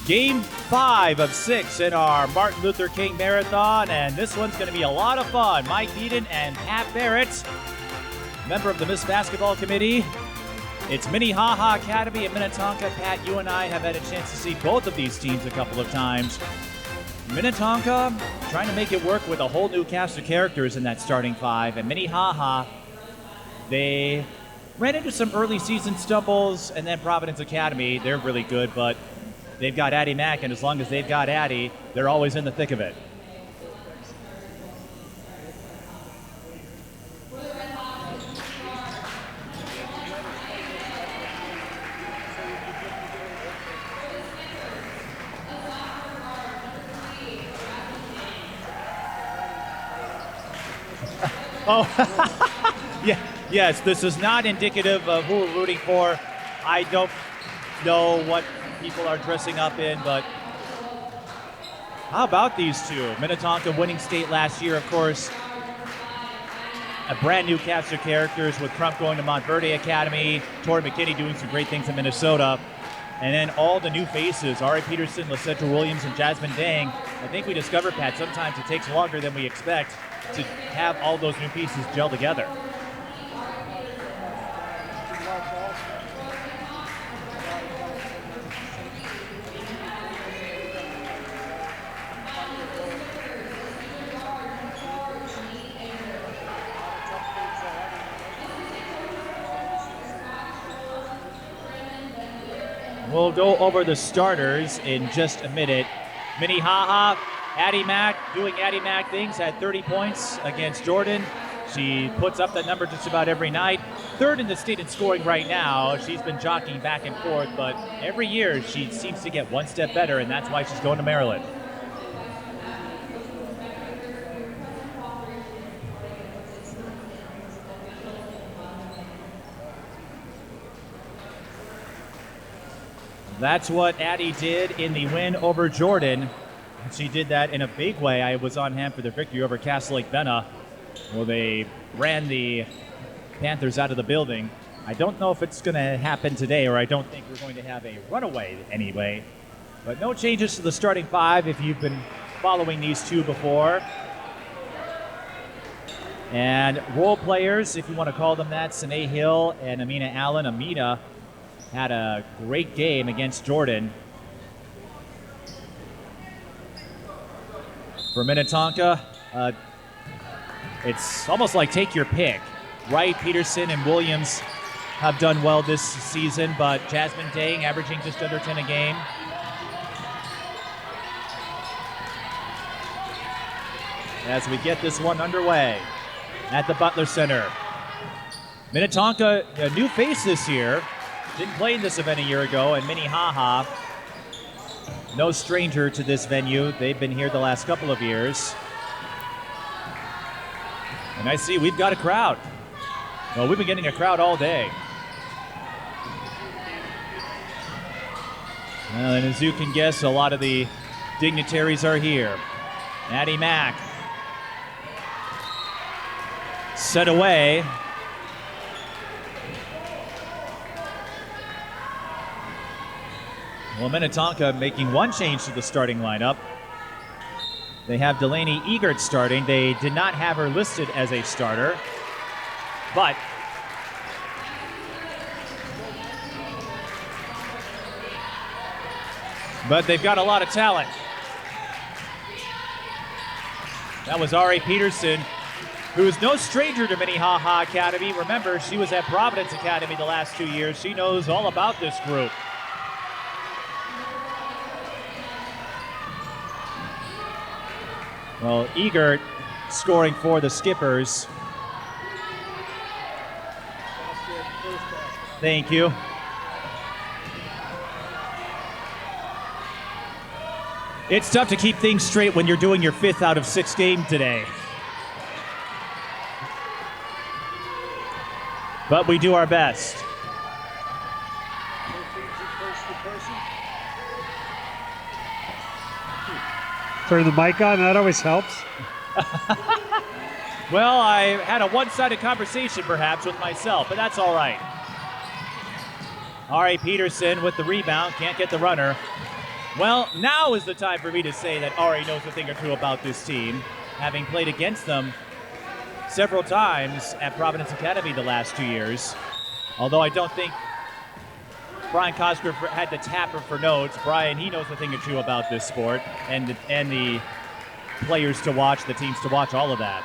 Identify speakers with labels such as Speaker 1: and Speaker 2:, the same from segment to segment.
Speaker 1: Game 5 of 6 in our Martin Luther King Marathon, and this one's going to be a lot of fun. Mike Peden and Pat Barrett, member of the Miss Basketball Committee. It's Minnehaha Academy and Minnetonka. Pat, you and I have had a chance to see both of these teams a couple of times. Minnetonka trying to make it work with a whole new cast of characters in that starting five, and Minnehaha, they ran into some early season stumbles, and then Providence Academy, they're really good, but they've got Addi Mack, and as long as they've got Addi, they're always in the thick of it. Oh, yeah. Yes, this is not indicative of who we're rooting for. I don't know what people are dressing up in, but how about these two? Minnetonka winning state last year, of course. A brand new cast of characters with Crump going to Montverde Academy, Tori McKinney doing some great things in Minnesota, and then all the new faces, Ari Peterson, Lisetta Williams, and Jazmin Daing. I think we discovered, Pat, sometimes it takes longer than we expect to have all those new pieces gel together. We'll go over the starters in just a minute. Minnehaha, Addi Mack doing Addi Mack things, had 30 points against Jordan. She puts up that number just about every night. Third in the state in scoring right now. She's been jockeying back and forth, but every year she seems to get one step better, and that's why she's going to Maryland. That's what Addi did in the win over Jordan. She did that in a big way. I was on hand for their victory over Castle Lake Benna, where they ran the Panthers out of the building. I don't know if it's going to happen today, or I don't think we're going to have a runaway anyway. But no changes to the starting five if you've been following these two before. And role players, if you want to call them that, Sinae Hill and Amina Allen. Amina had a great game against Jordan. For Minnetonka, it's almost like take your pick. Wright, Peterson, and Williams have done well this season, but Jazmin Daing averaging just under 10 a game. As we get this one underway at the Butler Center. Minnetonka, a new face this year. Didn't play in this event a year ago, and Minnehaha, no stranger to this venue. They've been here the last couple of years. And I see we've got a crowd. Well, we've been getting a crowd all day. Well, and as you can guess, a lot of the dignitaries are here. Addi Mack set away. Well, Minnetonka making one change to the starting lineup. They have Delaney Egert starting. They did not have her listed as a starter, but they've got a lot of talent. That was Ari Peterson, who is no stranger to Minnehaha Academy. Remember, she was at Providence Academy the last 2 years. She knows all about this group. Well, Egert scoring for the Skippers. Thank you. It's tough to keep things straight when you're doing your 5th out of 6 game today. But we do our best.
Speaker 2: Turn the mic on, that always helps.
Speaker 1: Well, I had a one-sided conversation perhaps with myself, but that's all right. Ari Peterson with the rebound, can't get the runner. Well, now is the time for me to say that Ari knows a thing or two about this team, having played against them several times at Providence Academy the last 2 years. Although I don't think Brian Cosgrove had to tap her for notes. Brian, he knows a thing or two about this sport and the players to watch, the teams to watch, all of that.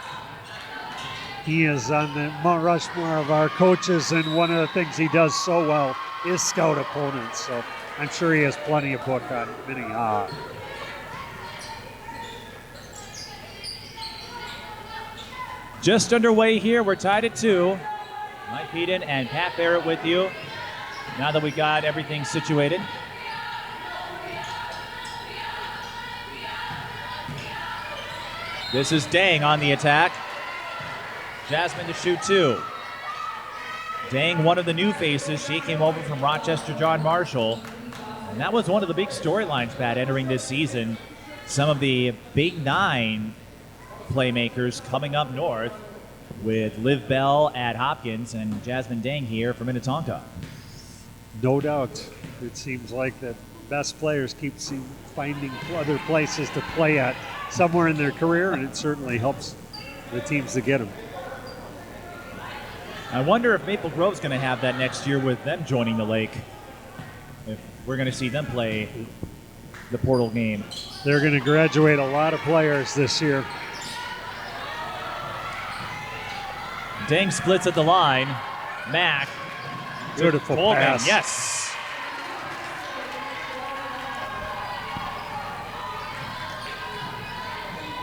Speaker 2: He is on the Mount Rushmore of our coaches, and one of the things he does so well is scout opponents. So I'm sure he has plenty of book on Minnehaha.
Speaker 1: Just underway here. We're tied at 2. Mike Peden and Pat Barrett with you. Now that we got everything situated. This is Daing on the attack. Jazmin to shoot 2. Daing, one of the new faces. She came over from Rochester John Marshall. And that was one of the big storylines, Pat, entering this season. Some of the Big 9 playmakers coming up north with Liv Bell at Hopkins and Jazmin Daing here for Minnetonka.
Speaker 2: No doubt. It seems like the best players keep finding other places to play at somewhere in their career, and it certainly helps the teams to get them.
Speaker 1: I wonder if Maple Grove's going to have that next year with them joining the lake. If we're going to see them play the portal game.
Speaker 2: They're going to graduate a lot of players this year.
Speaker 1: Daing splits at the line. Mack.
Speaker 2: Beautiful pass.
Speaker 1: Yes.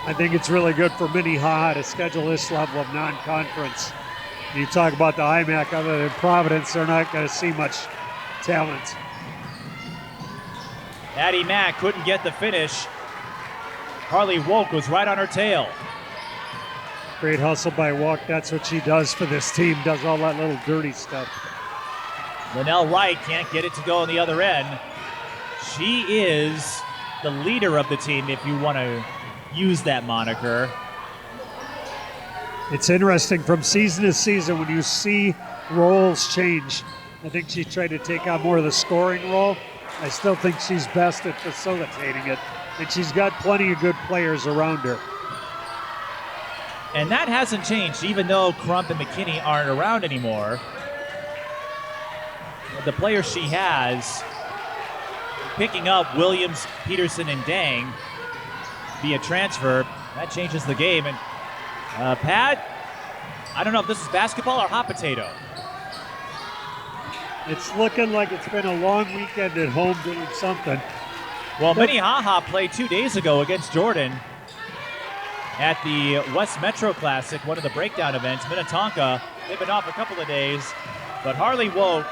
Speaker 2: I think it's really good for Minnehaha to schedule this level of non-conference. You talk about the IMAC, other than Providence, they're not going to see much talent.
Speaker 1: Addi Mack couldn't get the finish. Harley Wolk was right on her tail.
Speaker 2: Great hustle by Wolk. That's what she does for this team, does all that little dirty stuff.
Speaker 1: Lanelle Wright can't get it to go on the other end. She is the leader of the team, if you want to use that moniker.
Speaker 2: It's interesting from season to season when you see roles change. I think she tried to take on more of the scoring role. I still think she's best at facilitating it, and she's got plenty of good players around her.
Speaker 1: And that hasn't changed, even though Crump and McKinney aren't around anymore. The players she has, picking up Williams, Peterson, and Daing via transfer, that changes the game. And Pat, I don't know if this is basketball or hot potato.
Speaker 2: It's looking like it's been a long weekend at home doing something.
Speaker 1: Well, Minnehaha played 2 days ago against Jordan at the West Metro Classic, one of the breakdown events. Minnetonka, they've been off a couple of days, but Harley Wolk,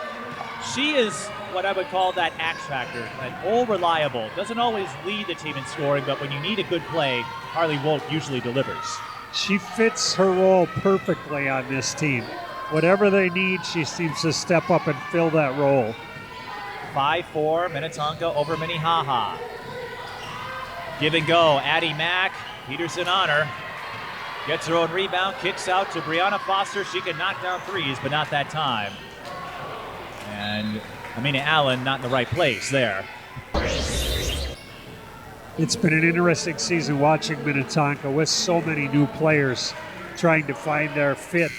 Speaker 1: she is what I would call that X factor, that all reliable. Doesn't always lead the team in scoring, but when you need a good play, Harley Wolk usually delivers.
Speaker 2: She fits her role perfectly on this team. Whatever they need, she seems to step up and fill that role.
Speaker 1: 5-4, Minnetonka over Minnehaha. Give and go, Addi Mack, Peterson on her. Gets her own rebound, kicks out to Brianna Foster. She can knock down threes, but not that time. And Amina Allen not in the right place there.
Speaker 2: It's been an interesting season watching Minnetonka with so many new players trying to find their fit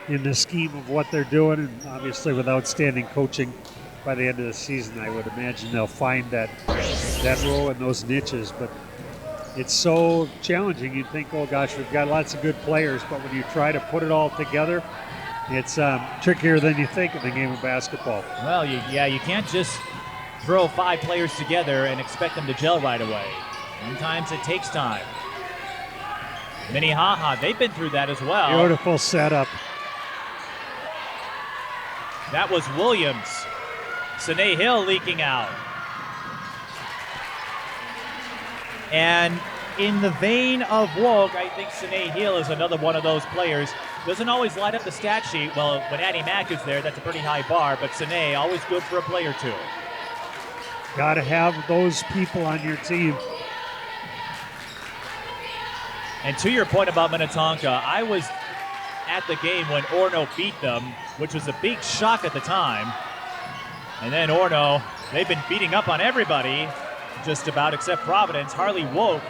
Speaker 2: in the scheme of what they're doing, and obviously with outstanding coaching by the end of the season, I would imagine they'll find that role in those niches. But it's so challenging. You'd think, oh gosh, we've got lots of good players, but when you try to put it all together, it's trickier than you think in the game of basketball.
Speaker 1: Well, you can't just throw 5 players together and expect them to gel right away. Sometimes it takes time. Minnehaha, they've been through that as well.
Speaker 2: Beautiful setup.
Speaker 1: That was Williams. Sinae Hill leaking out. And in the vein of Wolk, I think Sinae Hill is another one of those players. Doesn't always light up the stat sheet. Well, when Addi Mack is there, that's a pretty high bar, but Sinae, always good for a play or two.
Speaker 2: Got to have those people on your team.
Speaker 1: And to your point about Minnetonka, I was at the game when Orono beat them, which was a big shock at the time. And then Orono, they've been beating up on everybody. just about, except Providence. Harley Woke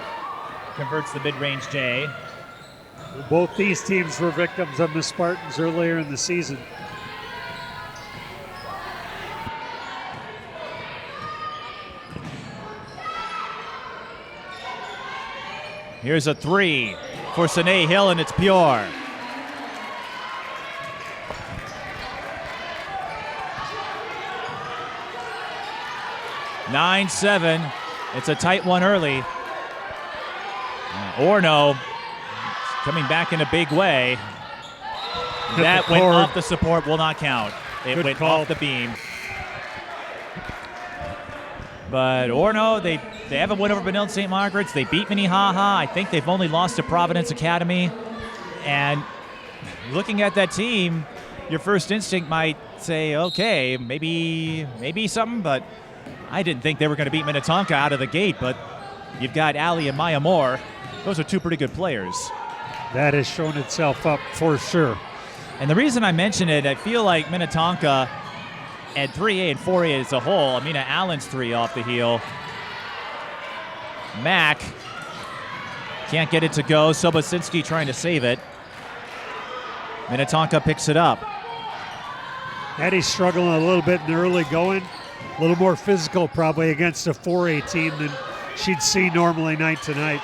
Speaker 1: converts the mid-range J.
Speaker 2: Both these teams were victims of the Spartans earlier in the season.
Speaker 1: Here's a three for Sinae Hill, and it's pure. Nine-7. It's a tight one early. Orno coming back in a big way. That went off the support, will not count. It went off the beam. But Orno, they have a win over Benilde St. Margaret's. They beat Minnehaha. I think they've only lost to Providence Academy. And looking at that team, your first instinct might say, okay, maybe something, but I didn't think they were going to beat Minnetonka out of the gate, but you've got Allie and Maya Moore. Those are two pretty good players. That
Speaker 2: has shown itself up for sure.
Speaker 1: And the reason I mention it, I feel like Minnetonka at 3A and 4A as a whole, Amina Allen's three off the heel. Mack can't get it to go. Sobocinski trying to save it. Minnetonka picks it up.
Speaker 2: Addi's struggling a little bit in the early going. A little more physical probably against a 4A team than she'd see normally night to night.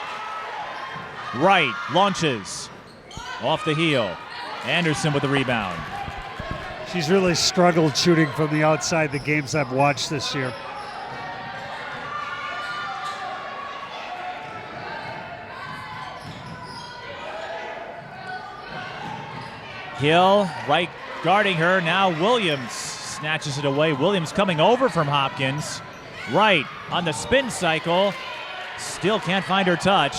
Speaker 1: Wright launches off the heel. Anderson with the rebound.
Speaker 2: She's really struggled shooting from the outside the games I've watched this year.
Speaker 1: Hill, right guarding her. Now Williams snatches it away. Williams coming over from Hopkins. Wright on the spin cycle. Still can't find her touch.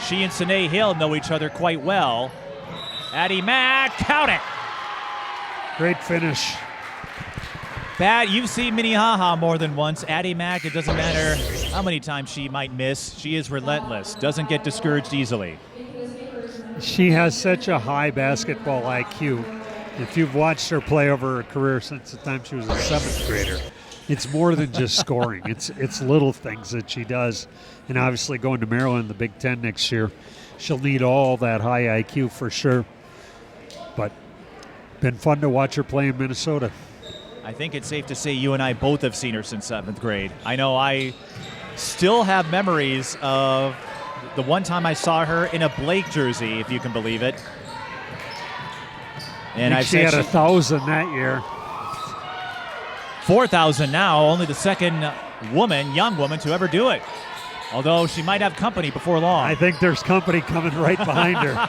Speaker 1: She and Sinae Hill know each other quite well. Addi Mack, count it.
Speaker 2: Great finish.
Speaker 1: Pat, you've seen Minnehaha more than once. Addi Mack, it doesn't matter how many times she might miss. She is relentless, doesn't get discouraged easily.
Speaker 2: She has such a high basketball IQ. If you've watched her play over her career since the time she was a 7th grader, it's more than just scoring. It's little things that she does. And obviously going to Maryland in the Big Ten next year, she'll need all that high IQ for sure. But been fun to watch her play in Minnesota.
Speaker 1: I think it's safe to say you and I both have seen her since 7th grade. I know I still have memories of the one time I saw her in a Blake jersey, if you can believe it.
Speaker 2: And she had 1,000 that year.
Speaker 1: 4,000 now, only the second young woman to ever do it. Although she might have company before long.
Speaker 2: I think there's company coming right behind her.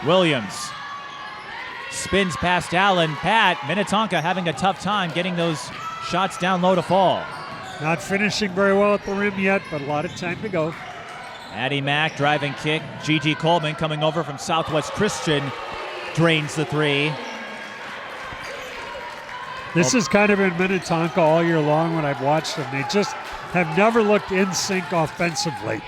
Speaker 1: Williams spins past Allen. Pat, Minnetonka having a tough time getting those shots down low to fall.
Speaker 2: Not finishing very well at the rim yet, but a lot of time to go.
Speaker 1: Addi Mack driving kick. Gigi Coleman coming over from Southwest Christian drains the three.
Speaker 2: This has kind of been Minnetonka all year long when I've watched them. They just have never looked in sync offensively.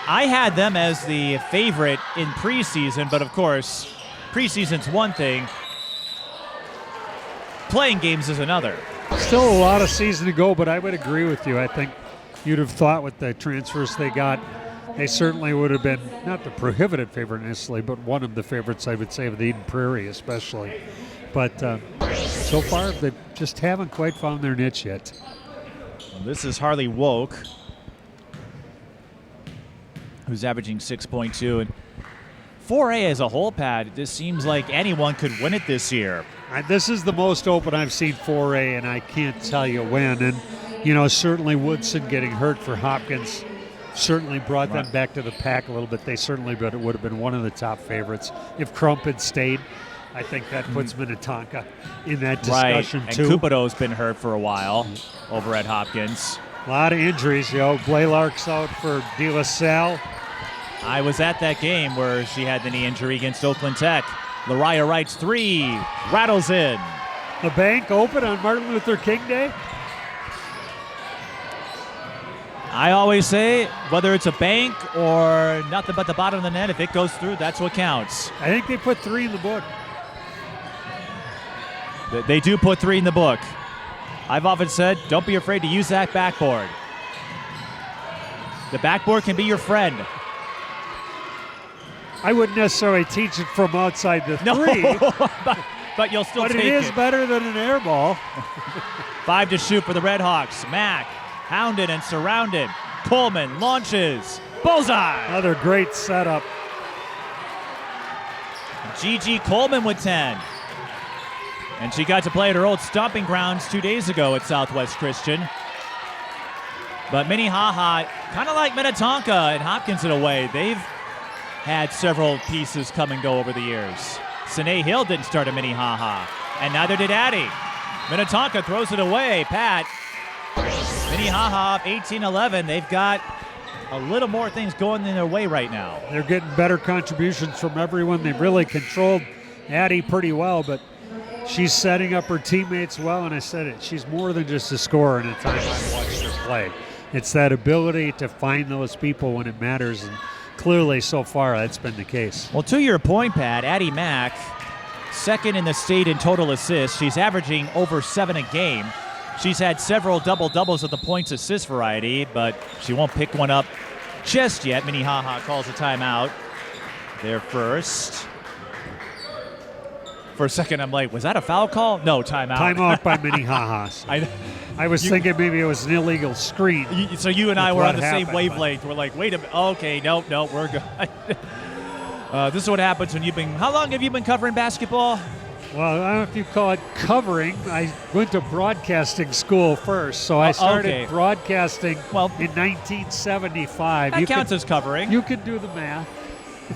Speaker 1: I had them as the favorite in preseason, but of course, preseason's one thing. Playing games is another.
Speaker 2: Still a lot of season to go, but I would agree with you. I think you'd have thought with the transfers they got, they certainly would have been, not the prohibitive favorite necessarily, but one of the favorites, I would say, of the Eden Prairie especially. But so far, they just haven't quite found their niche yet.
Speaker 1: Well, this is Harley Woke, who's averaging 6.2. And 4A as a whole, Pat, it just seems like anyone could win it this year.
Speaker 2: This is the most open I've seen 4A, and I can't tell you when. And, you know, certainly Woodson getting hurt for Hopkins certainly brought them back to the pack a little bit. They certainly would have been one of the top favorites. If Crump had stayed, I think that puts Minnetonka in that discussion,
Speaker 1: and
Speaker 2: too.
Speaker 1: And Cupido's been hurt for a while over at Hopkins.
Speaker 2: A lot of injuries, Blaylark's out for De La Salle.
Speaker 1: I was at that game where she had the knee injury against Oakland Tech. Lariah Wright's three rattles in.
Speaker 2: The bank open on Martin Luther King Day?
Speaker 1: I always say, whether it's a bank or nothing but the bottom of the net, if it goes through, that's what counts.
Speaker 2: I think they put 3 in the book.
Speaker 1: They do put 3 in the book. I've often said, don't be afraid to use that backboard. The backboard can be your friend.
Speaker 2: I wouldn't necessarily teach it from outside the three.
Speaker 1: but you'll still take it.
Speaker 2: But it is better than an air ball.
Speaker 1: 5 to shoot for the Redhawks. Mack, hounded and surrounded. Coleman launches. Bullseye!
Speaker 2: Another great setup.
Speaker 1: Gigi Coleman with 10. And she got to play at her old stomping grounds 2 days ago at Southwest Christian. But Minnehaha, kind of like Minnetonka and Hopkins in a way, they've had several pieces come and go over the years. Sinae Hill didn't start at Minnehaha, and neither did Addi. Minnetonka throws it away. Pat. Minnehaha 18-11. They've got a little more things going in their way right now.
Speaker 2: They're getting better contributions from everyone. They've really controlled Addi pretty well, but she's setting up her teammates well, and I said it. She's more than just a scorer in the time I've watched her play. It's that ability to find those people when it matters, and clearly so far that's been the case.
Speaker 1: Well, to your point, Pat, Addi Mack, second in the state in total assists. She's averaging over 7 a game. She's had several double-doubles of the points assist variety, but she won't pick one up just yet. Minnehaha calls a timeout. They're first. For a second, I'm like, was that a foul call? No, timeout.
Speaker 2: Timeout by Minnehaha. I was thinking maybe it was an illegal screen.
Speaker 1: So you and I were on the same wavelength.
Speaker 2: But
Speaker 1: we're like, wait a minute. Okay, no, we're good. This is what happens when you've been. How long have you been covering basketball?
Speaker 2: Well, I don't know if you call it covering. I went to broadcasting school first, so I started broadcasting in 1975.
Speaker 1: That counts as covering.
Speaker 2: You can do the math.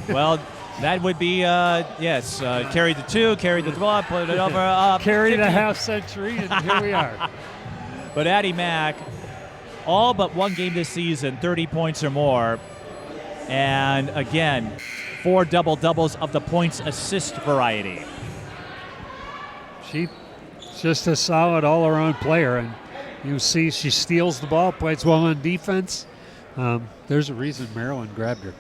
Speaker 1: Well, that would be, yes, carry the 2, carry the 12, put it over.
Speaker 2: Carry 50. The half century, and here we are.
Speaker 1: But Addi Mack, all but one game this season, 30 points or more. And again, 4 double-doubles of the points assist variety.
Speaker 2: She's just a solid all-around player, and you see she steals the ball, plays well on defense. There's a reason Maryland grabbed her.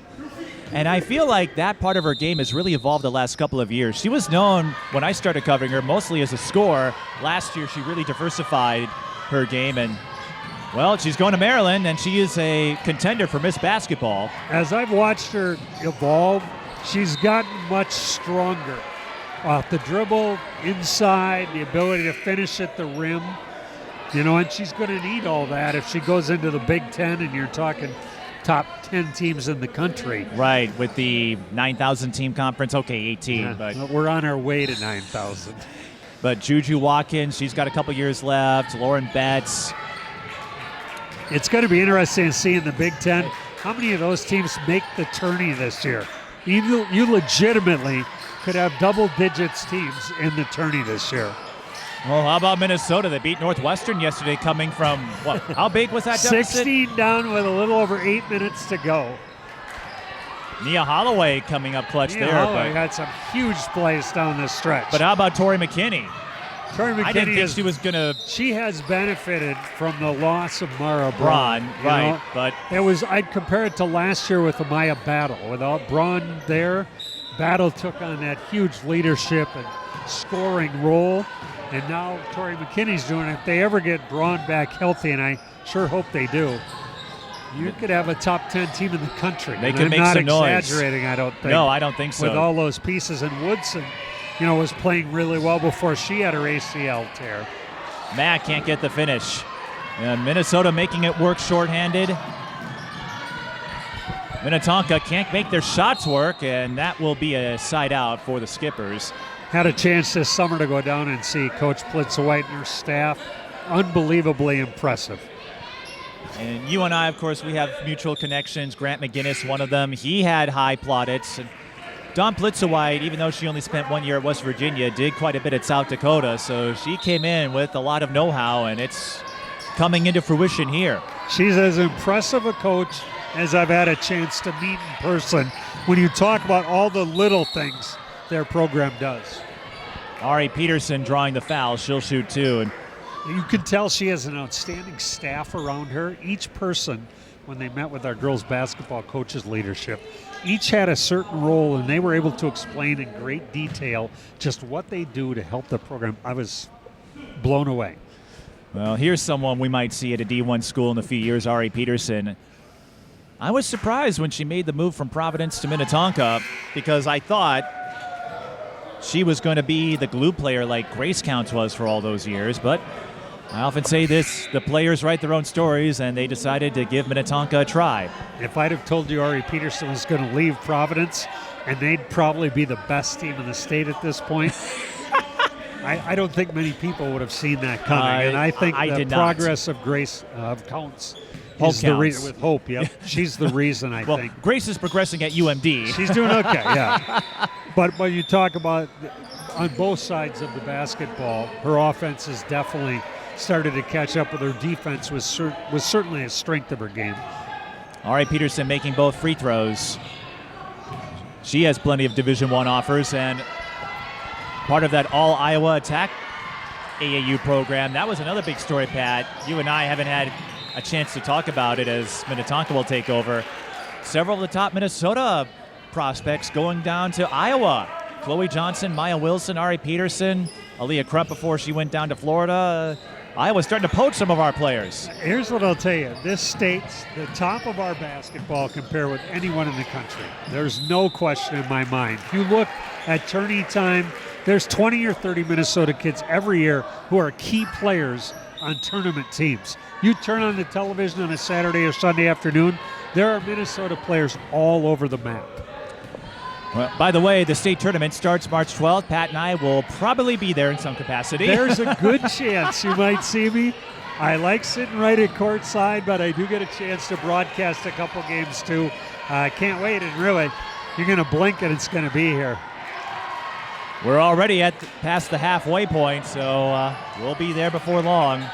Speaker 1: And I feel like that part of her game has really evolved the last couple of years. She was known, when I started covering her, mostly as a scorer. Last year, she really diversified her game, and, well, she's going to Maryland, and she is a contender for Miss Basketball.
Speaker 2: As I've watched her evolve, she's gotten much stronger. Off the dribble, inside, the ability to finish at the rim. You know, and she's going to need all that if she goes into the Big Ten and you're talking top 10 teams in the country.
Speaker 1: Right, with the 9,000 team conference. Okay, 18.
Speaker 2: Yeah,
Speaker 1: but
Speaker 2: we're on our way to 9,000.
Speaker 1: But Juju Watkins, she's got a couple years left. Lauren Betts.
Speaker 2: It's going to be interesting to see in the Big Ten how many of those teams make the tourney this year. You legitimately could have double digits teams in the tourney this year.
Speaker 1: Well, how about Minnesota? They beat Northwestern yesterday coming from, what, how big was that deficit?
Speaker 2: 16 down with a little over 8 minutes to go.
Speaker 1: Nia Holloway coming up clutch
Speaker 2: Nia
Speaker 1: there.
Speaker 2: Holloway had some huge plays down this stretch.
Speaker 1: But how about Tori McKinney?
Speaker 2: Tori McKinney
Speaker 1: I didn't think she was going to.
Speaker 2: She has benefited from the loss of Mara Braun.
Speaker 1: Right,
Speaker 2: know?
Speaker 1: But
Speaker 2: I'd compare it to last year with Amaya Battle. Without Braun there, Battle took on that huge leadership and scoring role. And now Tori McKinney's doing it. If they ever get Braun back healthy, and I sure hope they do, you could have a top 10 team in the country.
Speaker 1: They could make some noise.
Speaker 2: I'm not exaggerating, I don't think.
Speaker 1: No, I don't think so.
Speaker 2: With all those pieces. And Woodson, was playing really well before she had her ACL tear.
Speaker 1: Mack can't get the finish. And Minnesota making it work shorthanded. Minnetonka can't make their shots work, and that will be a side out for the Skippers.
Speaker 2: Had a chance this summer to go down and see Coach Blitzer-White and her staff. Unbelievably impressive.
Speaker 1: And you and I, of course, we have mutual connections. Grant McGinnis, one of them. He had high plaudits. And Dawn Blitzer-White, even though she only spent 1 year at West Virginia, did quite a bit at South Dakota. So she came in with a lot of know-how, and it's coming into fruition here.
Speaker 2: She's as impressive a coach as I've had a chance to meet in person when you talk about all the little things their program does.
Speaker 1: Ari Peterson drawing the foul. She'll shoot 2. And
Speaker 2: you can tell she has an outstanding staff around her. Each person, when they met with our girls basketball coaches leadership, each had a certain role, and they were able to explain in great detail just what they do to help the program. I was blown away.
Speaker 1: Well, here's someone we might see at a D1 school in a few years, Ari Peterson. I was surprised when she made the move from Providence to Minnetonka because I thought she was going to be the glue player like Grace Counts was for all those years. But I often say this, the players write their own stories, and they decided to give Minnetonka a try.
Speaker 2: If I'd have told you Ari Peterson was going to leave Providence, and they'd probably be the best team in the state at this point, I don't think many people would have seen that coming. And I think the progress of Grace Counts is the reason. With Hope, yep. She's the reason, I think.
Speaker 1: Grace is progressing at UMD.
Speaker 2: She's doing okay, yeah. But when you talk about on both sides of the basketball, her offense has definitely started to catch up with her defense, was certainly a strength of her game.
Speaker 1: Ari Peterson making both free throws. She has plenty of Division I offers, and part of that All-Iowa Attack AAU program. That was another big story, Pat. You and I haven't had a chance to talk about it as Minnetonka will take over. Several of the top Minnesota prospects going down to Iowa. Chloe Johnson, Maya Wilson, Ari Peterson, Aaliyah Crump before she went down to Florida. Iowa's starting to poach some of our players.
Speaker 2: Here's what I'll tell you. This state's the top of our basketball compared with anyone in the country. There's no question in my mind. If you look at tourney time, there's 20 or 30 Minnesota kids every year who are key players on tournament teams. You turn on the television on a Saturday or Sunday afternoon, there are Minnesota players all over the map.
Speaker 1: Well, by the way, the state tournament starts March 12th. Pat and I will probably be there in some capacity.
Speaker 2: There's a good chance you might see me. I like sitting right at courtside, but I do get a chance to broadcast a couple games too. I can't wait, and really, you're going to blink and it's going to be here.
Speaker 1: We're already past the halfway point, so we'll be there before long.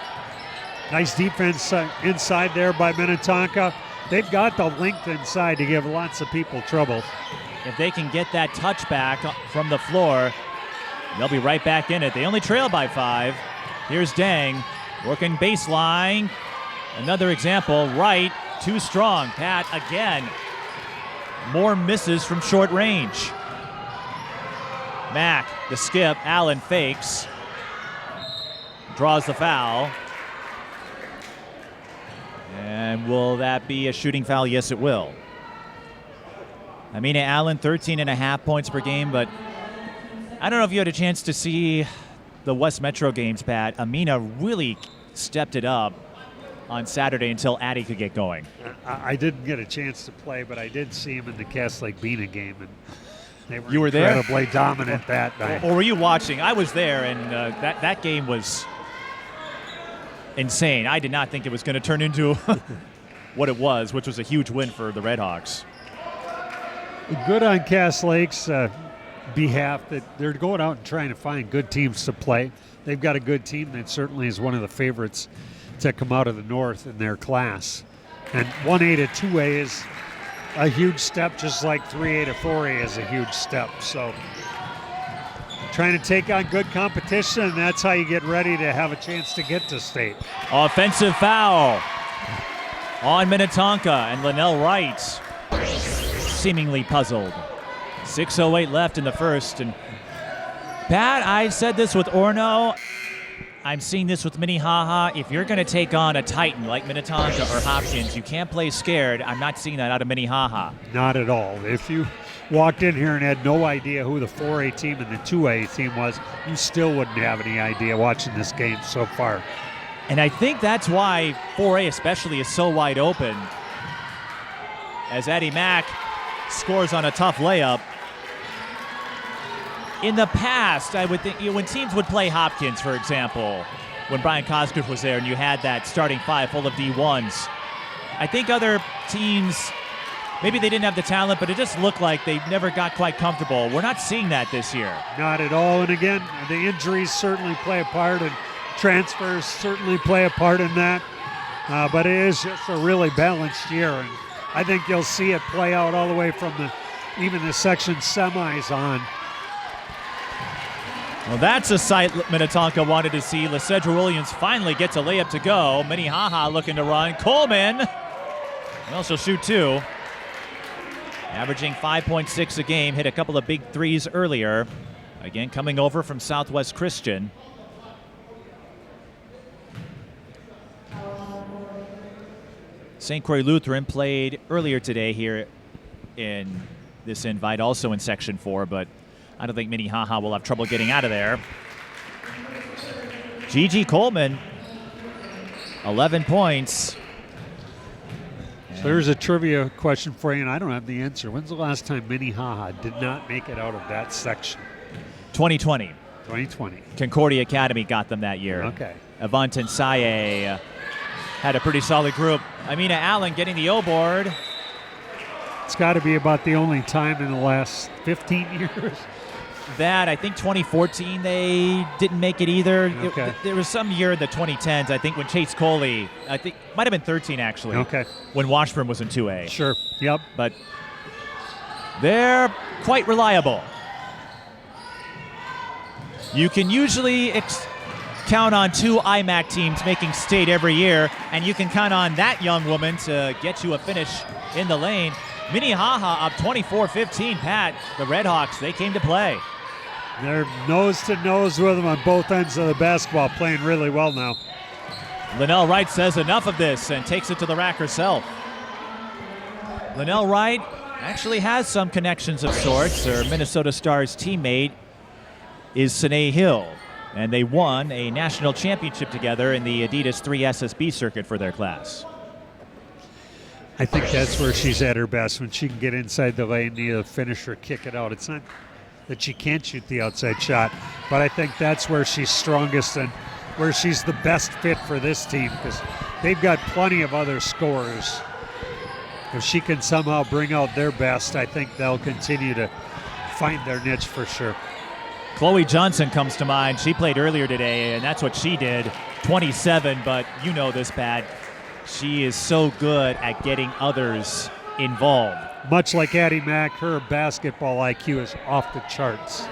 Speaker 2: Nice defense inside there by Minnetonka. They've got the length inside to give lots of people trouble.
Speaker 1: If they can get that touchback from the floor, they'll be right back in it. They only trail by 5. Here's Daing working baseline. Another example, Wright, too strong. Pat, again, more misses from short range. Mack, the skip, Allen fakes, draws the foul. And will that be a shooting foul? Yes, it will. Amina Allen, 13.5 points per game, but I don't know if you had a chance to see the West Metro games, Pat. Amina really stepped it up on Saturday until Addi could get going.
Speaker 2: I didn't get a chance to play, but I did see him in the Cass Lake Bena game, and they were,
Speaker 1: you were
Speaker 2: incredibly dominant that night.
Speaker 1: Or were you watching? I was there, and that game was insane. I did not think it was going to turn into what it was, which was a huge win for the Redhawks.
Speaker 2: Good on Cass Lake's behalf that they're going out and trying to find good teams to play. They've got a good team that certainly is one of the favorites to come out of the North in their class. And 1A to 2A is a huge step, just like 3A to 4A is a huge step. So trying to take on good competition, and that's how you get ready to have a chance to get to state.
Speaker 1: Offensive foul on Minnetonka, and Lanelle Wright seemingly puzzled. 6:08 left in the first. And Pat, I said this with Orono. I'm seeing this with Minnehaha. If you're going to take on a Titan like Minnetonka or Hopkins, you can't play scared. I'm not seeing that out of Minnehaha.
Speaker 2: Not at all. If you walked in here and had no idea who the 4A team and the 2A team was, you still wouldn't have any idea watching this game so far.
Speaker 1: And I think that's why 4A especially is so wide open. As Addi Mack scores on a tough layup. In the past, I would think when teams would play Hopkins, for example, when Brian Cosgrove was there and you had that starting 5 full of D1s, I think other teams, maybe they didn't have the talent, but it just looked like they never got quite comfortable. We're not seeing that this year.
Speaker 2: Not at all. And again, the injuries certainly play a part, and transfers certainly play a part in that. But it is just a really balanced year, and I think you'll see it play out all the way from even the section semis on.
Speaker 1: Well, that's a sight Minnetonka wanted to see. Lysedra Williams finally gets a layup to go. Minnehaha looking to run. Coleman, well, she'll shoot 2. Averaging 5.6 a game, hit a couple of big threes earlier. Again, coming over from Southwest Christian. St. Croix Lutheran played earlier today here in this invite, also in Section 4, but I don't think Minnehaha will have trouble getting out of there. Gigi Coleman, 11 points.
Speaker 2: So there's a trivia question for you, and I don't have the answer. When's the last time Minnehaha did not make it out of that section?
Speaker 1: 2020.
Speaker 2: 2020.
Speaker 1: Concordia Academy got them that year.
Speaker 2: Okay.
Speaker 1: Avant and Saye had a pretty solid group. Amina Allen getting the O board.
Speaker 2: It's got to be about the only time in the last 15 years.
Speaker 1: That, I think 2014 they didn't make it either.
Speaker 2: Okay.
Speaker 1: There was some year in the 2010s, I think, when Chase Coley, I think, might have been 13 actually.
Speaker 2: Okay.
Speaker 1: When Washburn was in 2A.
Speaker 2: Sure, yep.
Speaker 1: But they're quite reliable. You can usually count on 2 IMAC teams making state every year, and you can count on that young woman to get you a finish in the lane. Minnehaha up 24-15, Pat. The Redhawks, they came to play.
Speaker 2: They're nose-to-nose with them on both ends of the basketball, playing really well now.
Speaker 1: Lanelle Wright says enough of this and takes it to the rack herself. Lanelle Wright actually has some connections of sorts. Her Minnesota Stars teammate is Sinae Hill, and they won a national championship together in the Adidas 3 SSB circuit for their class.
Speaker 2: I think that's where she's at her best, when she can get inside the lane, either finish or kick it out. It's not that she can't shoot the outside shot, but I think that's where she's strongest and where she's the best fit for this team, because they've got plenty of other scorers. If she can somehow bring out their best, I think they'll continue to find their niche for sure.
Speaker 1: Chloe Johnson comes to mind. She played earlier today, and that's what she did. 27, but you know this, Pat. She is so good at getting others involved.
Speaker 2: Much like Addi Mack, her basketball IQ is off the charts.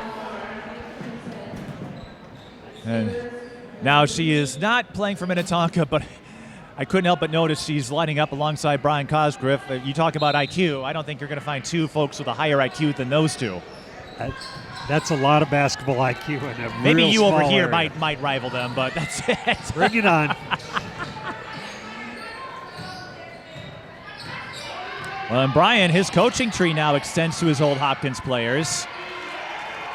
Speaker 1: And now she is not playing for Minnetonka, but I couldn't help but notice she's lining up alongside Brian Cosgriff. You talk about IQ. I don't think you're going to find 2 folks with a higher IQ than those 2.
Speaker 2: That's a lot of basketball IQ in a
Speaker 1: Maybe
Speaker 2: real
Speaker 1: you over
Speaker 2: small
Speaker 1: here
Speaker 2: area.
Speaker 1: might rival them, but that's it.
Speaker 2: Bring it on.
Speaker 1: Well, and Brian, his coaching tree now extends to his old Hopkins players.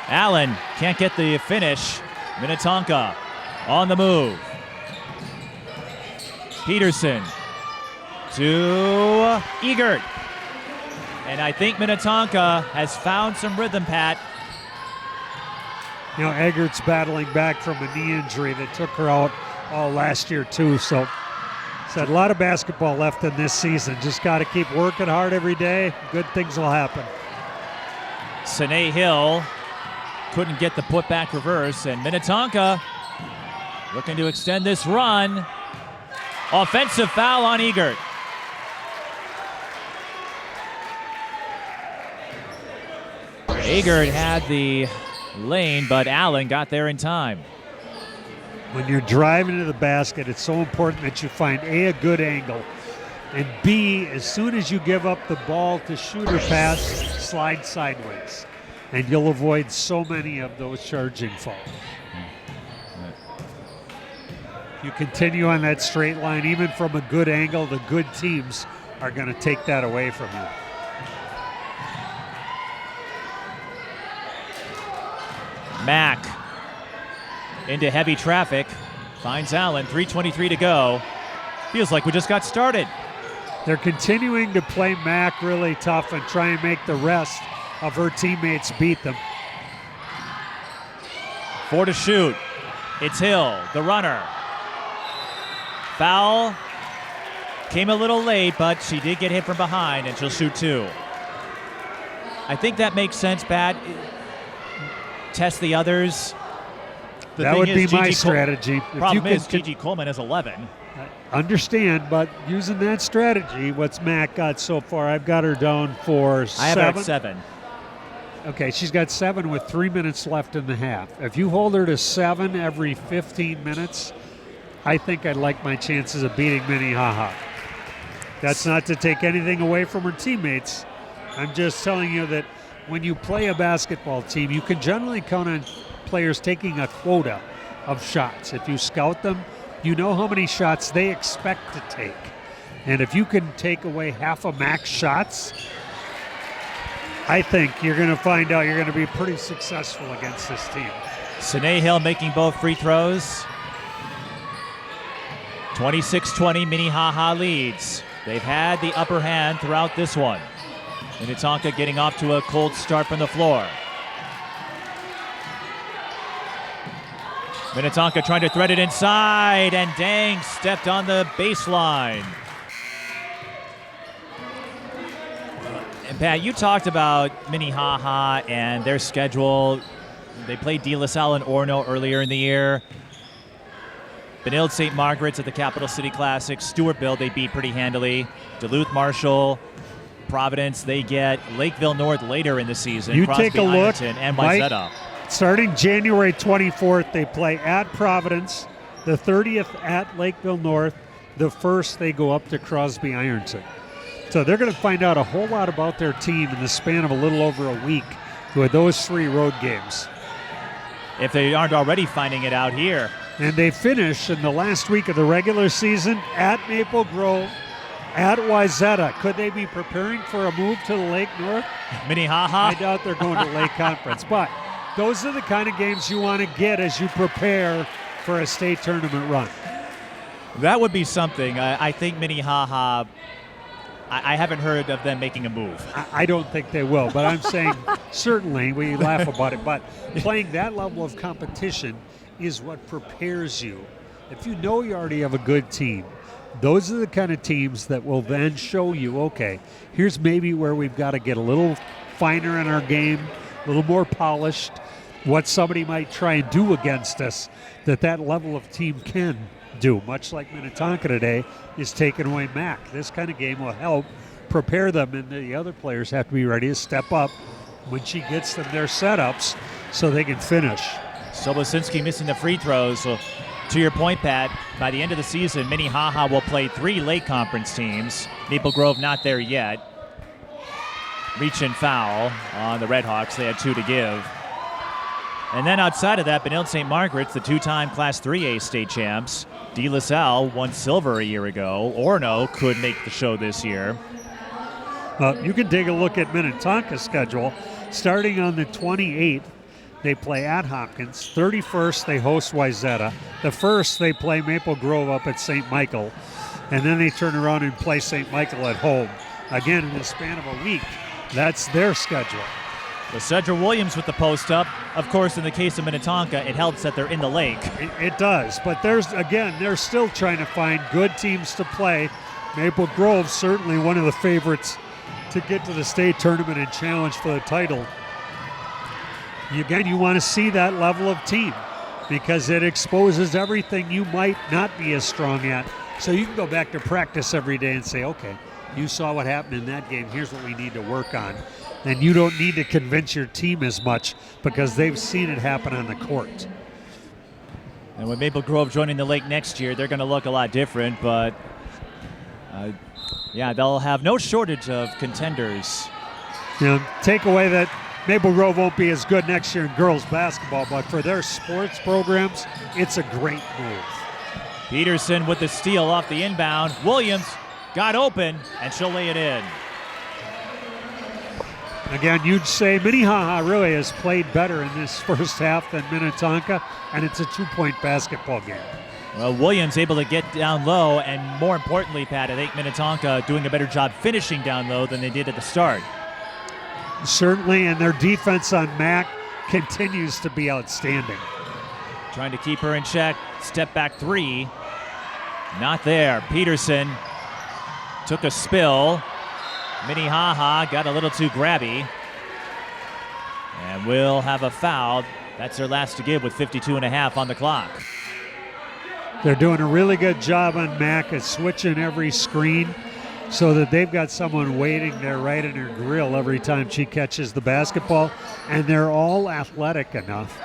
Speaker 1: Allen can't get the finish. Minnetonka on the move. Peterson to Egert. And I think Minnetonka has found some rhythm, Pat.
Speaker 2: You know, Egert's battling back from a knee injury that took her out all last year too, so a lot of basketball left in this season. Just got to keep working hard every day. Good things will happen.
Speaker 1: Sinae Hill couldn't get the putback reverse, and Minnetonka looking to extend this run. Offensive foul on Egert. Egert had the lane, but Allen got there in time.
Speaker 2: When you're driving to the basket, it's so important that you find A, a good angle, and B, as soon as you give up the ball to shoot or pass, slide sideways. And you'll avoid so many of those charging fouls. You continue on that straight line, even from a good angle, the good teams are going to take that away from you.
Speaker 1: Mack into heavy traffic, finds Allen, 3:23 to go. Feels like we just got started.
Speaker 2: They're continuing to play Mack really tough and try and make the rest of her teammates beat them.
Speaker 1: 4 to shoot. It's Hill, the runner. Foul. Came a little late, but she did get hit from behind, and she'll shoot 2. I think that makes sense, Pat. Test the others.
Speaker 2: That would be my strategy.
Speaker 1: Problem is, Gigi Coleman has 11.
Speaker 2: Understand, but using that strategy, what's Mack got so far? I've got her down for 7.
Speaker 1: I have her at 7.
Speaker 2: Okay, she's got 7 with 3 minutes left in the half. If you hold her to 7 every 15 minutes, I think I'd like my chances of beating Minnehaha. That's not to take anything away from her teammates. I'm just telling you that when you play a basketball team, you can generally count on players taking a quota of shots. If you scout them, you know how many shots they expect to take. And if you can take away half of Mack's shots, I think you're going to find out you're going to be pretty successful against this team.
Speaker 1: Sinae Hill making both free throws. 26-20, Minnehaha leads. They've had the upper hand throughout this one. Minnetonka getting off to a cold start from the floor. Minnetonka trying to thread it inside, and Daing stepped on the baseline. And Pat, you talked about Minnehaha and their schedule. They played De La Salle and Orono earlier in the year. Benilde St. Margaret's at the Capital City Classic. Stewartville they beat pretty handily. Duluth Marshall, Providence, they get Lakeville North later in the season.
Speaker 2: You
Speaker 1: Crosby,
Speaker 2: take a look,
Speaker 1: Ironton, and
Speaker 2: Mike,
Speaker 1: Wayzata.
Speaker 2: Starting January 24th, they play at Providence. The 30th at Lakeville North. The 1st, they go up to Crosby Ironton. So they're going to find out a whole lot about their team in the span of a little over a week with those 3 road games.
Speaker 1: If they aren't already finding it out here.
Speaker 2: And they finish in the last week of the regular season at Maple Grove, at Wayzata. Could they be preparing for a move to the Lake North?
Speaker 1: Minnehaha?
Speaker 2: I doubt they're going to Lake Conference. But those are the kind of games you want to get as you prepare for a state tournament run.
Speaker 1: That would be something. I think Minnehaha, I haven't heard of them making a move.
Speaker 2: I don't think they will, but I'm saying certainly we laugh about it. But playing that level of competition is what prepares you. If you know you already have a good team, those are the kind of teams that will then show you, okay, here's maybe where we've got to get a little finer in our game, a little more polished, what somebody might try and do against us that level of team can do. Much like Minnetonka today is taking away Mack. This kind of game will help prepare them, and the other players have to be ready to step up when she gets them their setups so they can finish.
Speaker 1: Sobocinski missing the free throws. So to your point, Pat, by the end of the season, Minnehaha will play 3 Lake Conference teams. Maple Grove not there yet. Reach and foul on the Redhawks. They had 2 to give. And then outside of that, Benilde St. Margaret's, the 2-time Class 3A state champs. De La Salle won silver a year ago. Orono could make the show this year.
Speaker 2: You can take a look at Minnetonka's schedule. Starting on the 28th, they play at Hopkins. 31st, they host Wayzata. The 1st, they play Maple Grove up at St. Michael. And then they turn around and play St. Michael at home. Again, in the span of a week, that's their schedule.
Speaker 1: So Cedra Williams with the post up. Of course, in the case of Minnetonka, it helps that they're in the lake.
Speaker 2: It does, but they're still trying to find good teams to play. Maple Grove certainly one of the favorites to get to the state tournament and challenge for the title. Again, you want to see that level of team because it exposes everything you might not be as strong at. So you can go back to practice every day and say, okay, you saw what happened in that game. Here's what we need to work on. And you don't need to convince your team as much because they've seen it happen on the court.
Speaker 1: And with Maple Grove joining the lake next year, they're going to look a lot different. But, yeah, they'll have no shortage of contenders.
Speaker 2: You know, take away that Maple Grove won't be as good next year in girls basketball, but for their sports programs, it's a great move.
Speaker 1: Peterson with the steal off the inbound. Williams got open, and she'll lay it in.
Speaker 2: Again, you'd say Minnehaha really has played better in this first half than Minnetonka, and it's a 2-point basketball game.
Speaker 1: Well, Williams able to get down low, and more importantly, Pat, I think Minnetonka doing a better job finishing down low than they did at the start.
Speaker 2: Certainly, and their defense on Mack continues to be outstanding.
Speaker 1: Trying to keep her in check. Step back 3. Not there. Peterson took a spill. Minnehaha got a little too grabby. And will have a foul. That's their last to give with 52.5 on the clock.
Speaker 2: They're doing a really good job on Mack at switching every screen so that they've got someone waiting there right in her grill every time she catches the basketball. And they're all athletic enough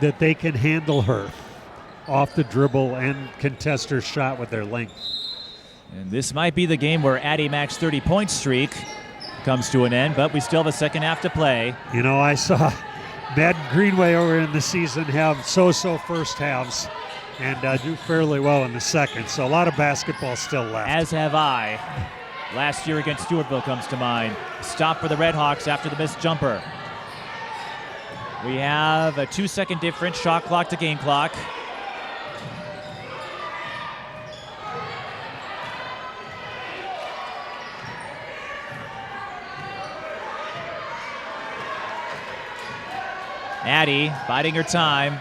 Speaker 2: that they can handle her off the dribble and contest her shot with their length.
Speaker 1: And this might be the game where Addi Mack's 30-point streak comes to an end, but we still have a second half to play.
Speaker 2: You know, I saw Madden Greenway earlier in the season have so-so first halves. and do fairly well in the second. So a lot of basketball still left.
Speaker 1: As have I. Last year against Stewartville comes to mind. Stop for the Redhawks after the missed jumper. We have a 2-second difference, shot clock to game clock. Addi biding her time.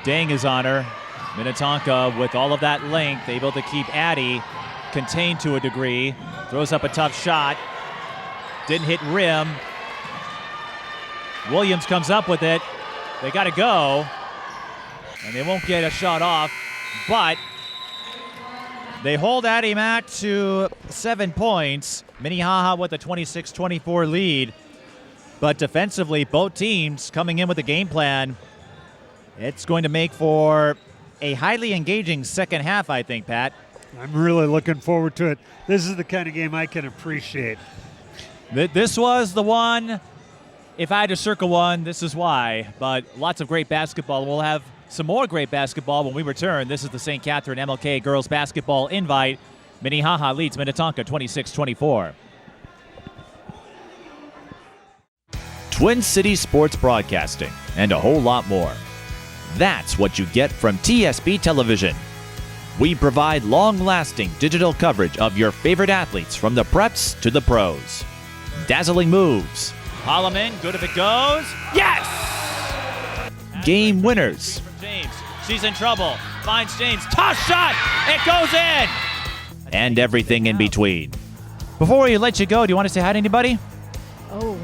Speaker 1: Daing is on her. Minnetonka, with all of that length, able to keep Addi contained to a degree. Throws up a tough shot. Didn't hit rim. Williams comes up with it. They got to go. And they won't get a shot off. But they hold Addi Mack to 7 points. Minnehaha with a 26-24 lead. But defensively, both teams coming in with a game plan. It's going to make for a highly engaging second half, I think, Pat.
Speaker 2: I'm really looking forward to it. This is the kind of game I can appreciate.
Speaker 1: This was the one. If I had to circle one, this is why. But lots of great basketball. We'll have some more great basketball when we return. This is the St. Catherine MLK girls basketball invite. Minnehaha leads Minnetonka 26-24.
Speaker 3: Twin Cities Sports Broadcasting, and a whole lot more. That's what you get from TSB Television. We provide long-lasting digital coverage of your favorite athletes from the preps to the pros. Dazzling moves.
Speaker 1: Holloman, good if it goes. Yes!
Speaker 3: Game winners.
Speaker 1: From James. She's in trouble. Finds James. Toss shot! It goes in!
Speaker 3: And everything in between. Before we let you go, do you want to say hi to anybody?
Speaker 4: Oh,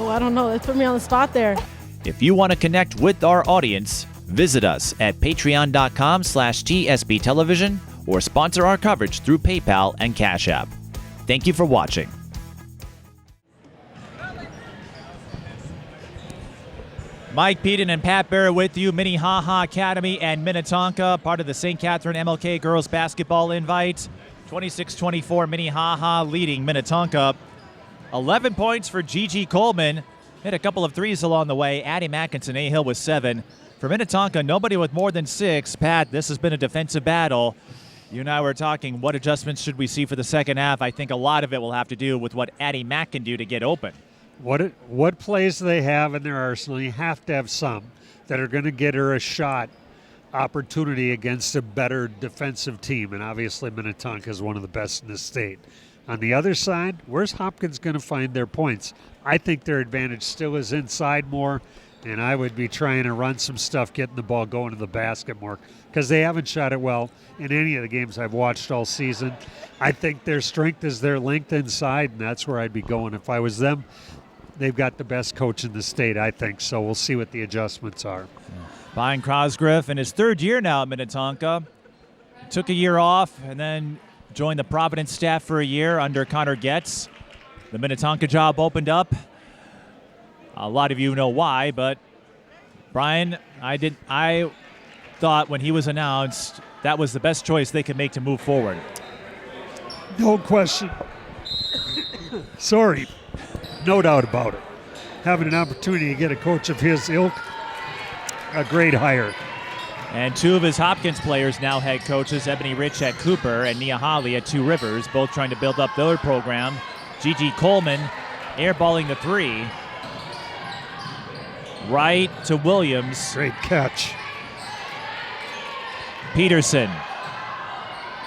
Speaker 4: I don't know. Let's put me on the spot there.
Speaker 3: If you want to connect with our audience, visit us at patreon.com/TSB Television or sponsor our coverage through PayPal and Cash App. Thank you for watching.
Speaker 1: Mike Peden and Pat Barrett with you. Minnehaha Academy and Minnetonka, part of the St. Catherine MLK girls basketball invite. 26-24 Minnehaha leading Minnetonka. 11 points for Gigi Coleman. Hit a couple of threes along the way. Addi Mack and Sinae Hill with 7. For Minnetonka, nobody with more than 6. Pat, this has been a defensive battle. You and I were talking, what adjustments should we see for the second half? I think a lot of it will have to do with what Addi Mack can do to get open.
Speaker 2: What plays they have in their arsenal, you have to have some that are going to get her a shot opportunity against a better defensive team. And obviously Minnetonka is one of the best in the state. On the other side, where's Hopkins going to find their points? I think their advantage still is inside more, and I would be trying to run some stuff, getting the ball going to the basket more, because they haven't shot it well in any of the games I've watched all season. I think their strength is their length inside, and that's where I'd be going. If I was them, they've got the best coach in the state, I think, so we'll see what the adjustments are.
Speaker 1: Brian Crosgriff in his third year now at Minnetonka. Took a year off and then joined the Providence staff for a year under Connor Getz. The Minnetonka job opened up. A lot of you know why, but Brian, I thought when he was announced that was the best choice they could make to move forward.
Speaker 2: No question. Sorry. No doubt about it. Having an opportunity to get a coach of his ilk, a great hire.
Speaker 1: And 2 of his Hopkins players now head coaches, Ebony Rich at Cooper and Nia Holly at Two Rivers, both trying to build up their program. Gigi Coleman airballing the 3. Right to Williams.
Speaker 2: Great catch.
Speaker 1: Peterson.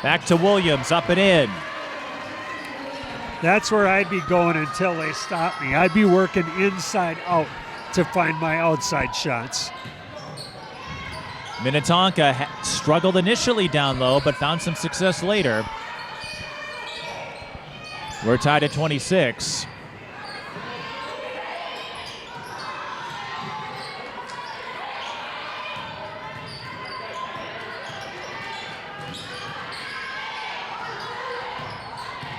Speaker 1: Back to Williams, up and in.
Speaker 2: That's where I'd be going until they stop me. I'd be working inside out to find my outside shots.
Speaker 1: Minnetonka struggled initially down low, but found some success later. We're tied at 26.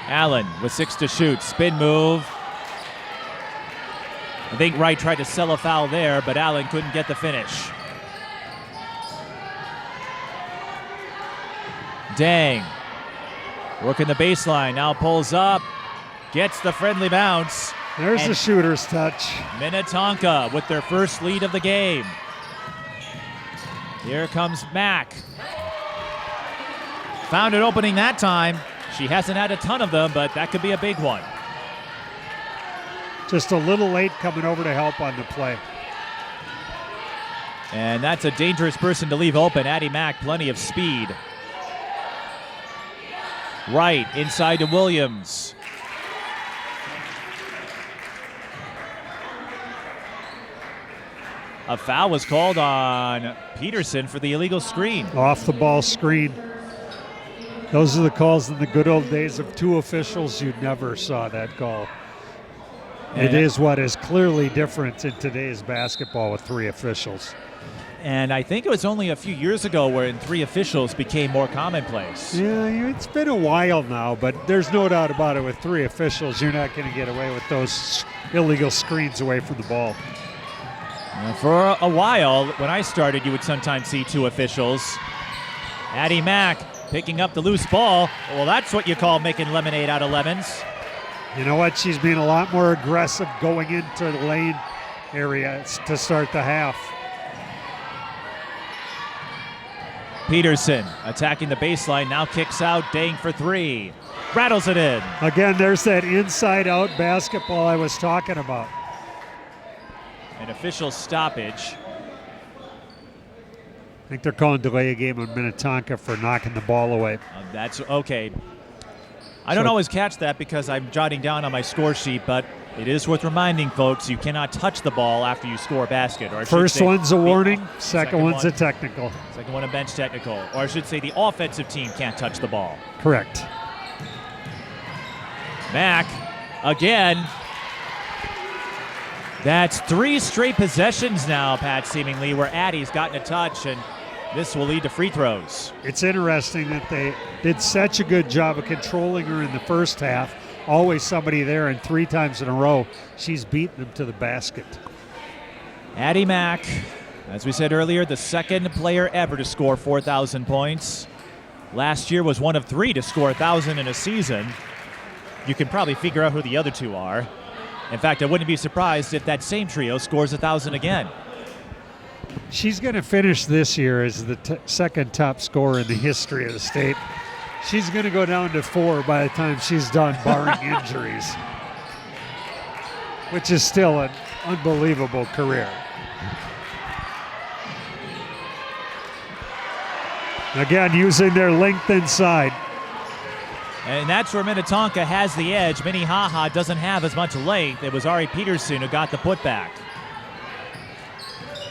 Speaker 1: Allen with 6 to shoot. Spin move. I think Wright tried to sell a foul there, but Allen couldn't get the finish. Daing working the baseline, now pulls up, gets the friendly bounce.
Speaker 2: There's the shooter's touch.
Speaker 1: Minnetonka with their first lead of the game. Here comes Mack. Found an opening that time. She hasn't had a ton of them, but that could be a big one.
Speaker 2: Just a little late coming over to help on the play.
Speaker 1: And that's a dangerous person to leave open. Addi Mack, plenty of speed. Wright inside to Williams. A foul was called on Peterson for the illegal screen.
Speaker 2: Off the ball screen. Those are the calls in the good old days of two officials. You never saw that call. It is what is clearly different in today's basketball with three officials.
Speaker 1: And I think it was only a few years ago when three officials became more commonplace.
Speaker 2: Yeah, it's been a while now, but there's no doubt about it. With three officials, you're not going to get away with those illegal screens away from the ball.
Speaker 1: For a while, when I started, you would sometimes see two officials. Addi Mack picking up the loose ball. Well, that's what you call making lemonade out of lemons.
Speaker 2: You know what? She's being a lot more aggressive going into the lane area to start the half.
Speaker 1: Peterson attacking the baseline, now kicks out. Daing for three. Rattles it in.
Speaker 2: Again, there's that inside-out basketball I was talking about.
Speaker 1: An official stoppage.
Speaker 2: I think they're calling delay a game on Minnetonka for knocking the ball away.
Speaker 1: That's okay. I don't always catch that because I'm jotting down on my score sheet, but it is worth reminding folks you cannot touch the ball after you score a basket. Or
Speaker 2: first one's a warning, second one's a technical.
Speaker 1: Second one a bench technical. Or I should say the offensive team can't touch the ball.
Speaker 2: Correct.
Speaker 1: Mack again. That's 3 straight possessions now, Pat, seemingly, where Addi's gotten a touch, and this will lead to free throws.
Speaker 2: It's interesting that they did such a good job of controlling her in the first half. Always somebody there, and 3 times in a row, she's beaten them to the basket.
Speaker 1: Addi Mack, as we said earlier, the second player ever to score 4,000 points. Last year was one of 3 to score 1,000 in a season. You can probably figure out who the other 2 are. In fact, I wouldn't be surprised if that same trio scores 1,000 again.
Speaker 2: She's going to finish this year as the second top scorer in the history of the state. She's going to go down to 4 by the time she's done, barring injuries, which is still an unbelievable career. Again, using their length inside.
Speaker 1: And that's where Minnetonka has the edge. Minnehaha doesn't have as much length. It was Ari Peterson who got the putback.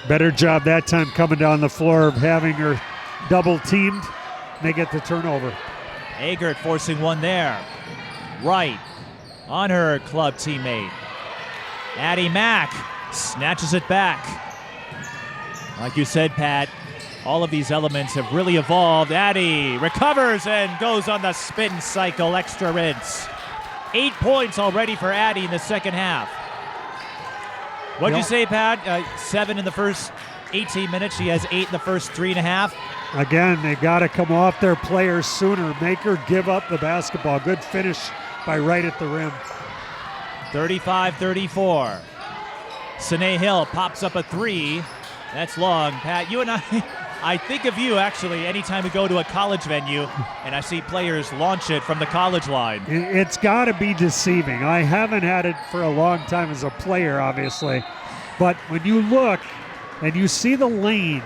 Speaker 2: Better job that time coming down the floor of having her double teamed. They get the turnover.
Speaker 1: Agert forcing one there. Wright on her club teammate. Addi Mack snatches it back. Like you said, Pat, all of these elements have really evolved. Addi recovers and goes on the spin cycle, extra rinse. 8 points already for Addi in the second half. What'd you say, Pat? 7 in the first 18 minutes. She has 8 in the first 3.5.
Speaker 2: Again, they got to come off their players sooner. Make her give up the basketball. Good finish by Wright at the rim.
Speaker 1: 35-34. Sinae Hill pops up a 3. That's long. Pat, you and I think of you actually anytime we go to a college venue and I see players launch it from the college line.
Speaker 2: It's got to be deceiving. I haven't had it for a long time as a player, obviously. But when you look and you see the lane,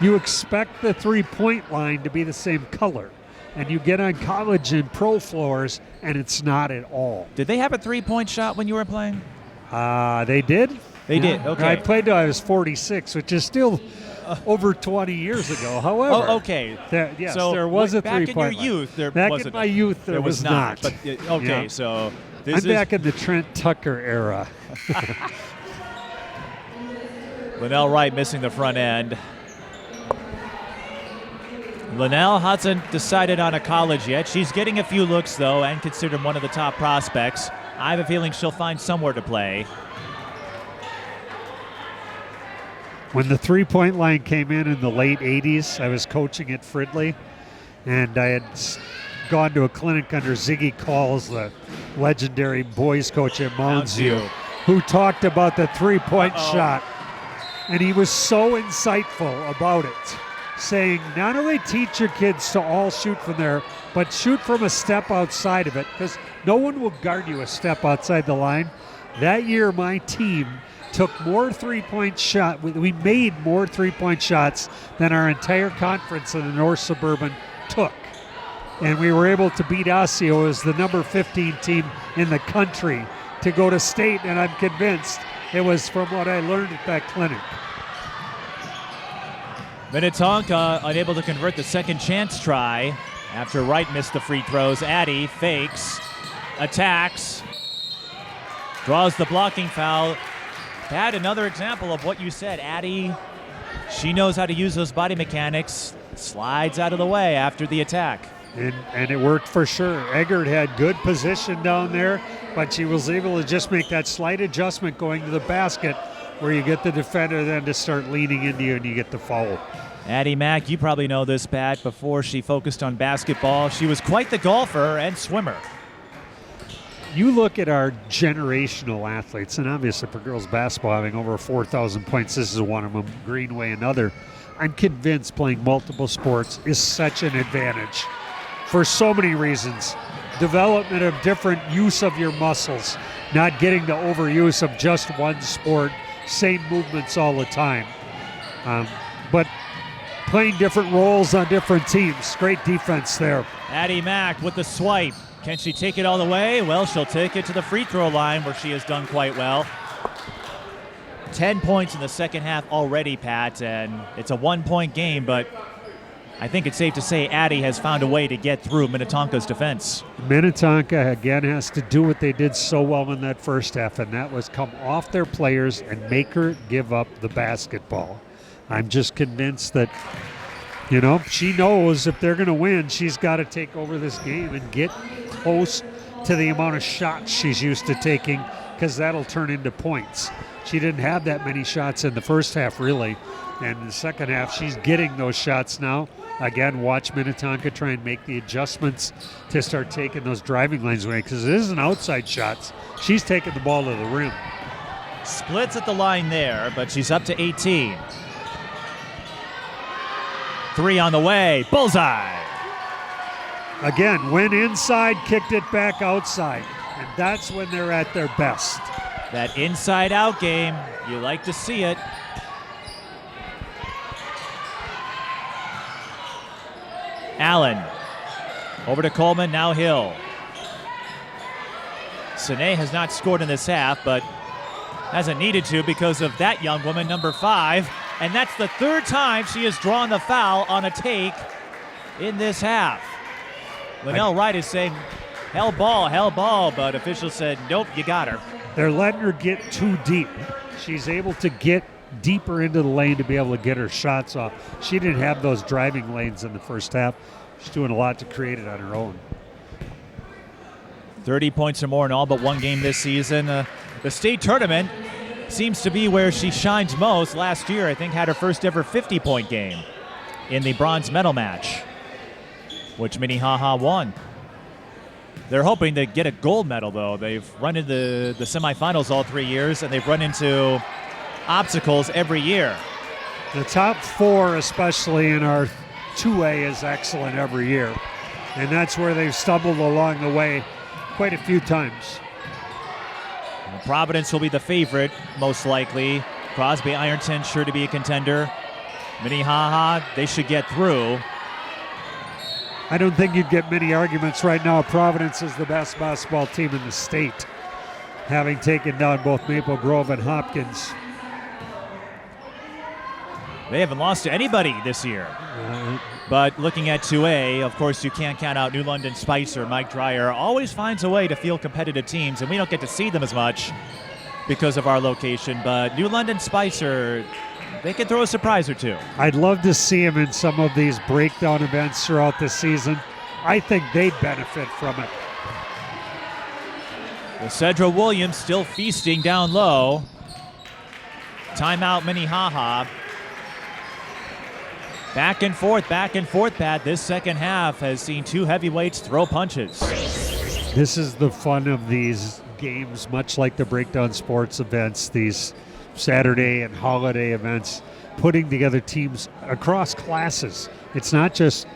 Speaker 2: you expect the three-point line to be the same color. And you get on college and pro floors, and it's not at all.
Speaker 1: Did they have a three-point shot when you were playing?
Speaker 2: They did.
Speaker 1: They did, okay.
Speaker 2: I played till I was 46, which is still over 20 years ago. However,
Speaker 1: okay.
Speaker 2: There was a three-point line.
Speaker 1: Back in your youth, there
Speaker 2: back
Speaker 1: wasn't.
Speaker 2: in my youth, there was not.
Speaker 1: But, okay, so
Speaker 2: I'm back in the Trent Tucker era.
Speaker 1: Lanelle Wright missing the front end. Lanelle hasn't decided on a college yet. She's getting a few looks, though, and considered one of the top prospects. I have a feeling she'll find somewhere to play.
Speaker 2: When the three-point line came in the late 80s, I was coaching at Fridley, and I had gone to a clinic under Ziggy Calls, the legendary boys coach at Mounds View, who talked about the three-point shot. And he was so insightful about it. saying not only teach your kids to all shoot from there, but shoot from a step outside of it, because no one will guard you a step outside the line. That year, my team took more three-point shots. We made more three-point shots than our entire conference in the North Suburban took. And we were able to beat Osseo as the number 15 team in the country to go to state, and I'm convinced it was from what I learned at that clinic.
Speaker 1: Minnetonka unable to convert the second chance try after Wright missed the free throws. Addi fakes, attacks, draws the blocking foul. Pat, another example of what you said. Addi, she knows how to use those body mechanics, slides out of the way after the attack.
Speaker 2: And it worked for sure. Eggert had good position down there, but she was able to just make that slight adjustment going to the basket where you get the defender then to start leaning into you and you get the foul.
Speaker 1: Addi Mack, you probably know this, Pat. Before she focused on basketball, she was quite the golfer and swimmer.
Speaker 2: You look at our generational athletes, and obviously for girls basketball having over 4,000 points, this is one of them, Greenway another. I'm convinced playing multiple sports is such an advantage for so many reasons. Development of different use of your muscles, not getting the overuse of just one sport, same movements all the time. But playing different roles on different teams. Great defense there.
Speaker 1: Addi Mack with the swipe. Can she take it all the way? Well, she'll take it to the free throw line where she has done quite well. 10 points in the second half already, Pat, and it's a 1-point game, but I think it's safe to say Addi has found a way to get through Minnetonka's defense.
Speaker 2: Minnetonka, again, has to do what they did so well in that first half, and that was come off their players and make her give up the basketball. I'm just convinced that, she knows if they're going to win, she's got to take over this game and get close to the amount of shots she's used to taking, because that'll turn into points. She didn't have that many shots in the first half, really. And in the second half, she's getting those shots now. Again, watch Minnetonka try and make the adjustments to start taking those driving lanes away, because it isn't outside shots. She's taking the ball to the rim.
Speaker 1: Splits at the line there, but she's up to 18. 3 on the way. Bullseye.
Speaker 2: Again, went inside, kicked it back outside. And that's when they're at their best.
Speaker 1: That inside-out game, you like to see it. Allen. Over to Coleman, now Hill. Sinae has not scored in this half, but hasn't needed to because of that young woman, number 5. And that's the third time she has drawn the foul on a take in this half. Lanelle Wright is saying, hell ball, but officials said, nope, you got her.
Speaker 2: They're letting her get too deep. She's able to get deeper into the lane to be able to get her shots off. She didn't have those driving lanes in the first half. She's doing a lot to create it on her own.
Speaker 1: 30 points or more in all but one game this season. The state tournament seems to be where she shines most. Last year, I think, had her first ever 50-point game in the bronze medal match, which Minnehaha won. They're hoping to get a gold medal, though. They've run into the semifinals all 3 years, and they've run into obstacles every year.
Speaker 2: The top 4, especially in our 2A, is excellent every year. And that's where they've stumbled along the way quite a few times.
Speaker 1: Providence will be the favorite, most likely. Crosby Ironton sure to be a contender. Minnehaha, they should get through.
Speaker 2: I don't think you'd get many arguments right now. Providence is the best basketball team in the state, having taken down both Maple Grove and Hopkins.
Speaker 1: They haven't lost to anybody this year. But looking at 2A, of course, you can't count out New London Spicer. Mike Dreyer always finds a way to field competitive teams, and we don't get to see them as much because of our location. But New London Spicer, they can throw a surprise or two.
Speaker 2: I'd love to see them in some of these breakdown events throughout the season. I think they'd benefit from it.
Speaker 1: Well, Cedra Williams still feasting down low. Timeout Minnehaha. Back and forth, Pat. This second half has seen 2 heavyweights throw punches.
Speaker 2: This is the fun of these games, much like the breakdown sports events, these Saturday and holiday events. putting together teams across classes. It's not just,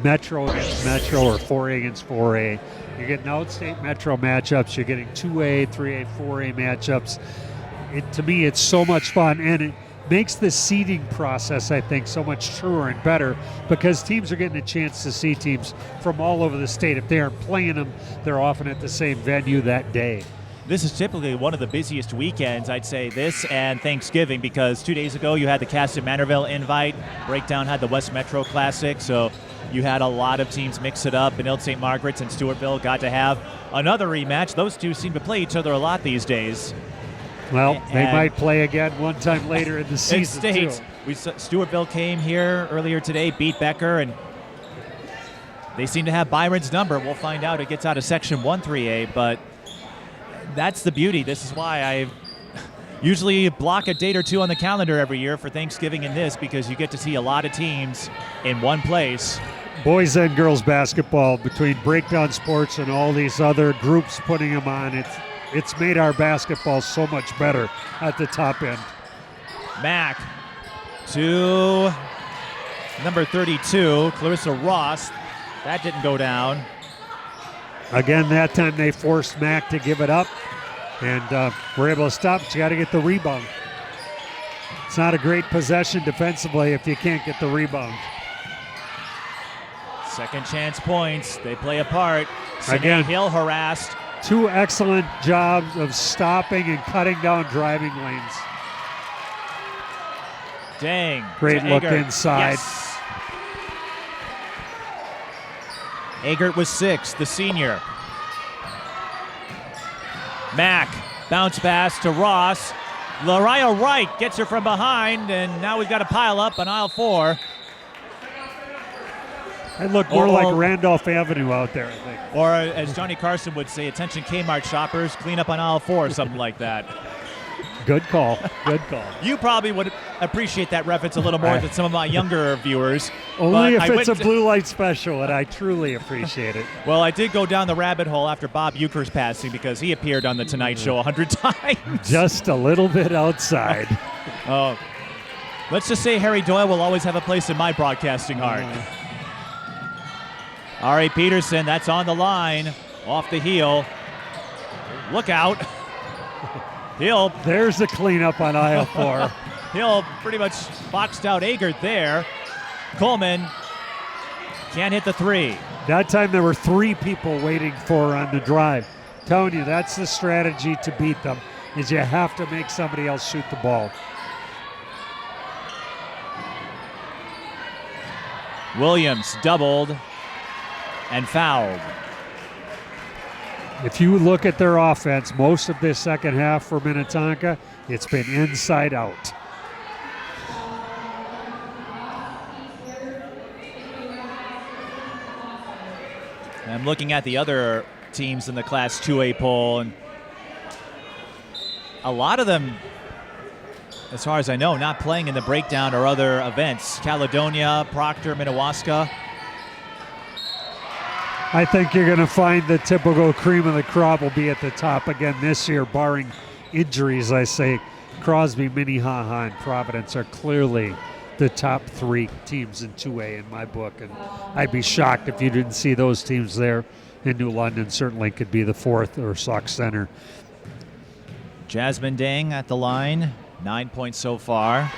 Speaker 2: Metro against Metro or 4A against 4A. You're getting outstate Metro matchups. You're getting 2A, 3A, 4A matchups. To me, it's so much fun, and it makes the seeding process, I think, so much truer and better because teams are getting a chance to see teams from all over the state. If they aren't playing them, they're often at the same venue that day.
Speaker 1: This is typically one of the busiest weekends, I'd say, this and Thanksgiving, because 2 days ago you had the Caston Manorville invite. Breakdown had the West Metro Classic, so you had a lot of teams mix it up. Benilde St. Margaret's and Stewartville got to have another rematch. Those two seem to play each other a lot these days.
Speaker 2: Well, they might play again one time later in the season, too.
Speaker 1: Stewartville came here earlier today, beat Becker, and they seem to have Byron's number. We'll find out. It gets out of Section 1 3A, but that's the beauty. This is why I usually block a date or two on the calendar every year for Thanksgiving and this, because you get to see a lot of teams in one place.
Speaker 2: Boys and girls basketball, between Breakdown Sports and all these other groups putting them on, it's made our basketball so much better at the top end.
Speaker 1: Mack to number 32, Clarissa Ross. That didn't go down.
Speaker 2: Again, that time they forced Mack to give it up, and we're able to stop, but you got to get the rebound. It's not a great possession defensively if you can't get the rebound.
Speaker 1: Second chance points. They play a part.
Speaker 2: Again,
Speaker 1: Sinae Hill harassed.
Speaker 2: Two excellent jobs of stopping and cutting down driving lanes.
Speaker 1: Daing.
Speaker 2: Great look
Speaker 1: Agert.
Speaker 2: inside.
Speaker 1: Yes. Agert was 6, the senior. Mack, bounce pass to Ross. Lanelle Wright gets her from behind, and now we've got a pile up on aisle 4.
Speaker 2: It looked more like Randolph Avenue out there, I think.
Speaker 1: Or as Johnny Carson would say, attention Kmart shoppers, clean up on aisle 4 or something like that.
Speaker 2: Good call. Good call.
Speaker 1: You probably would appreciate that reference a little more than some of my younger viewers.
Speaker 2: Only if it's a blue light special, and I truly appreciate it.
Speaker 1: Well, I did go down the rabbit hole after Bob Euchre's passing because he appeared on The Tonight Show 100 times.
Speaker 2: Just a little bit outside.
Speaker 1: Oh, let's just say Harry Doyle will always have a place in my broadcasting heart. All right, Peterson, that's on the line. Off the heel. Look out. Hill.
Speaker 2: There's the cleanup on aisle 4.
Speaker 1: Hill pretty much boxed out Agert there. Coleman can't hit the 3.
Speaker 2: That time there were 3 people waiting for on the drive. Telling you, that's the strategy to beat them, is you have to make somebody else shoot the ball.
Speaker 1: Williams doubled and fouled.
Speaker 2: If you look at their offense, most of this second half for Minnetonka, it's been inside out.
Speaker 1: I'm looking at the other teams in the Class 2A poll, and a lot of them, as far as I know, not playing in the breakdown or other events. Caledonia, Proctor, Minnewaska.
Speaker 2: I think you're going to find the typical cream of the crop will be at the top again this year, barring injuries. I say Crosby, Minnehaha, and Providence are clearly the top 3 teams in 2A in my book, and I'd be shocked if you didn't see those teams there. In New London certainly could be the 4th or Sauk Center.
Speaker 1: Jazmin Daing at the line, 9 points so far.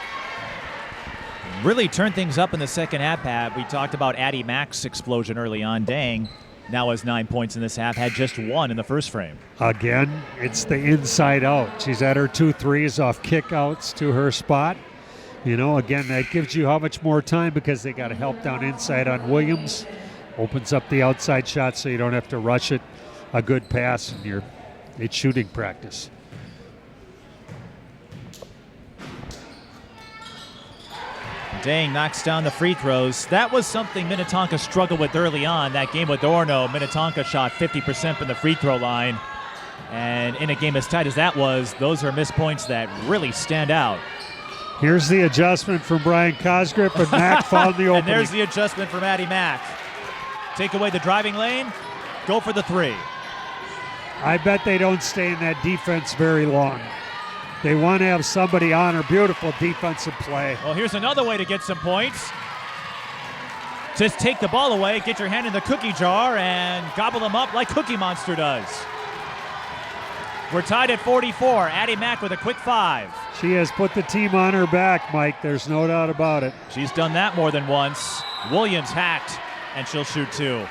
Speaker 1: Really turned things up in the second half, Pat. We talked about Addi Mack's explosion early on. Daing now has 9 points in this half, had just 1 in the first frame.
Speaker 2: Again, it's the inside out. She's at her 2 threes off kickouts to her spot. You know, again, that gives you how much more time because they got to help down inside on Williams. Opens up the outside shot so you don't have to rush it. A good pass, and it's shooting practice.
Speaker 1: Daing knocks down the free throws. That was something Minnetonka struggled with early on. That game with Orono, Minnetonka shot 50% from the free throw line. And in a game as tight as that was, those are missed points that really stand out.
Speaker 2: Here's the adjustment from Brian Cosgrip, and Mack found the opening.
Speaker 1: And there's the adjustment from Addi Mack. Take away the driving lane, go for the 3.
Speaker 2: I bet they don't stay in that defense very long. They want to have somebody on her. Beautiful defensive play.
Speaker 1: Well, here's another way to get some points. Just take the ball away, get your hand in the cookie jar, and gobble them up like Cookie Monster does. We're tied at 44. Addi Mack with a quick 5.
Speaker 2: She has put the team on her back, Mike. There's no doubt about it.
Speaker 1: She's done that more than once. Williams hacked, and she'll shoot 2.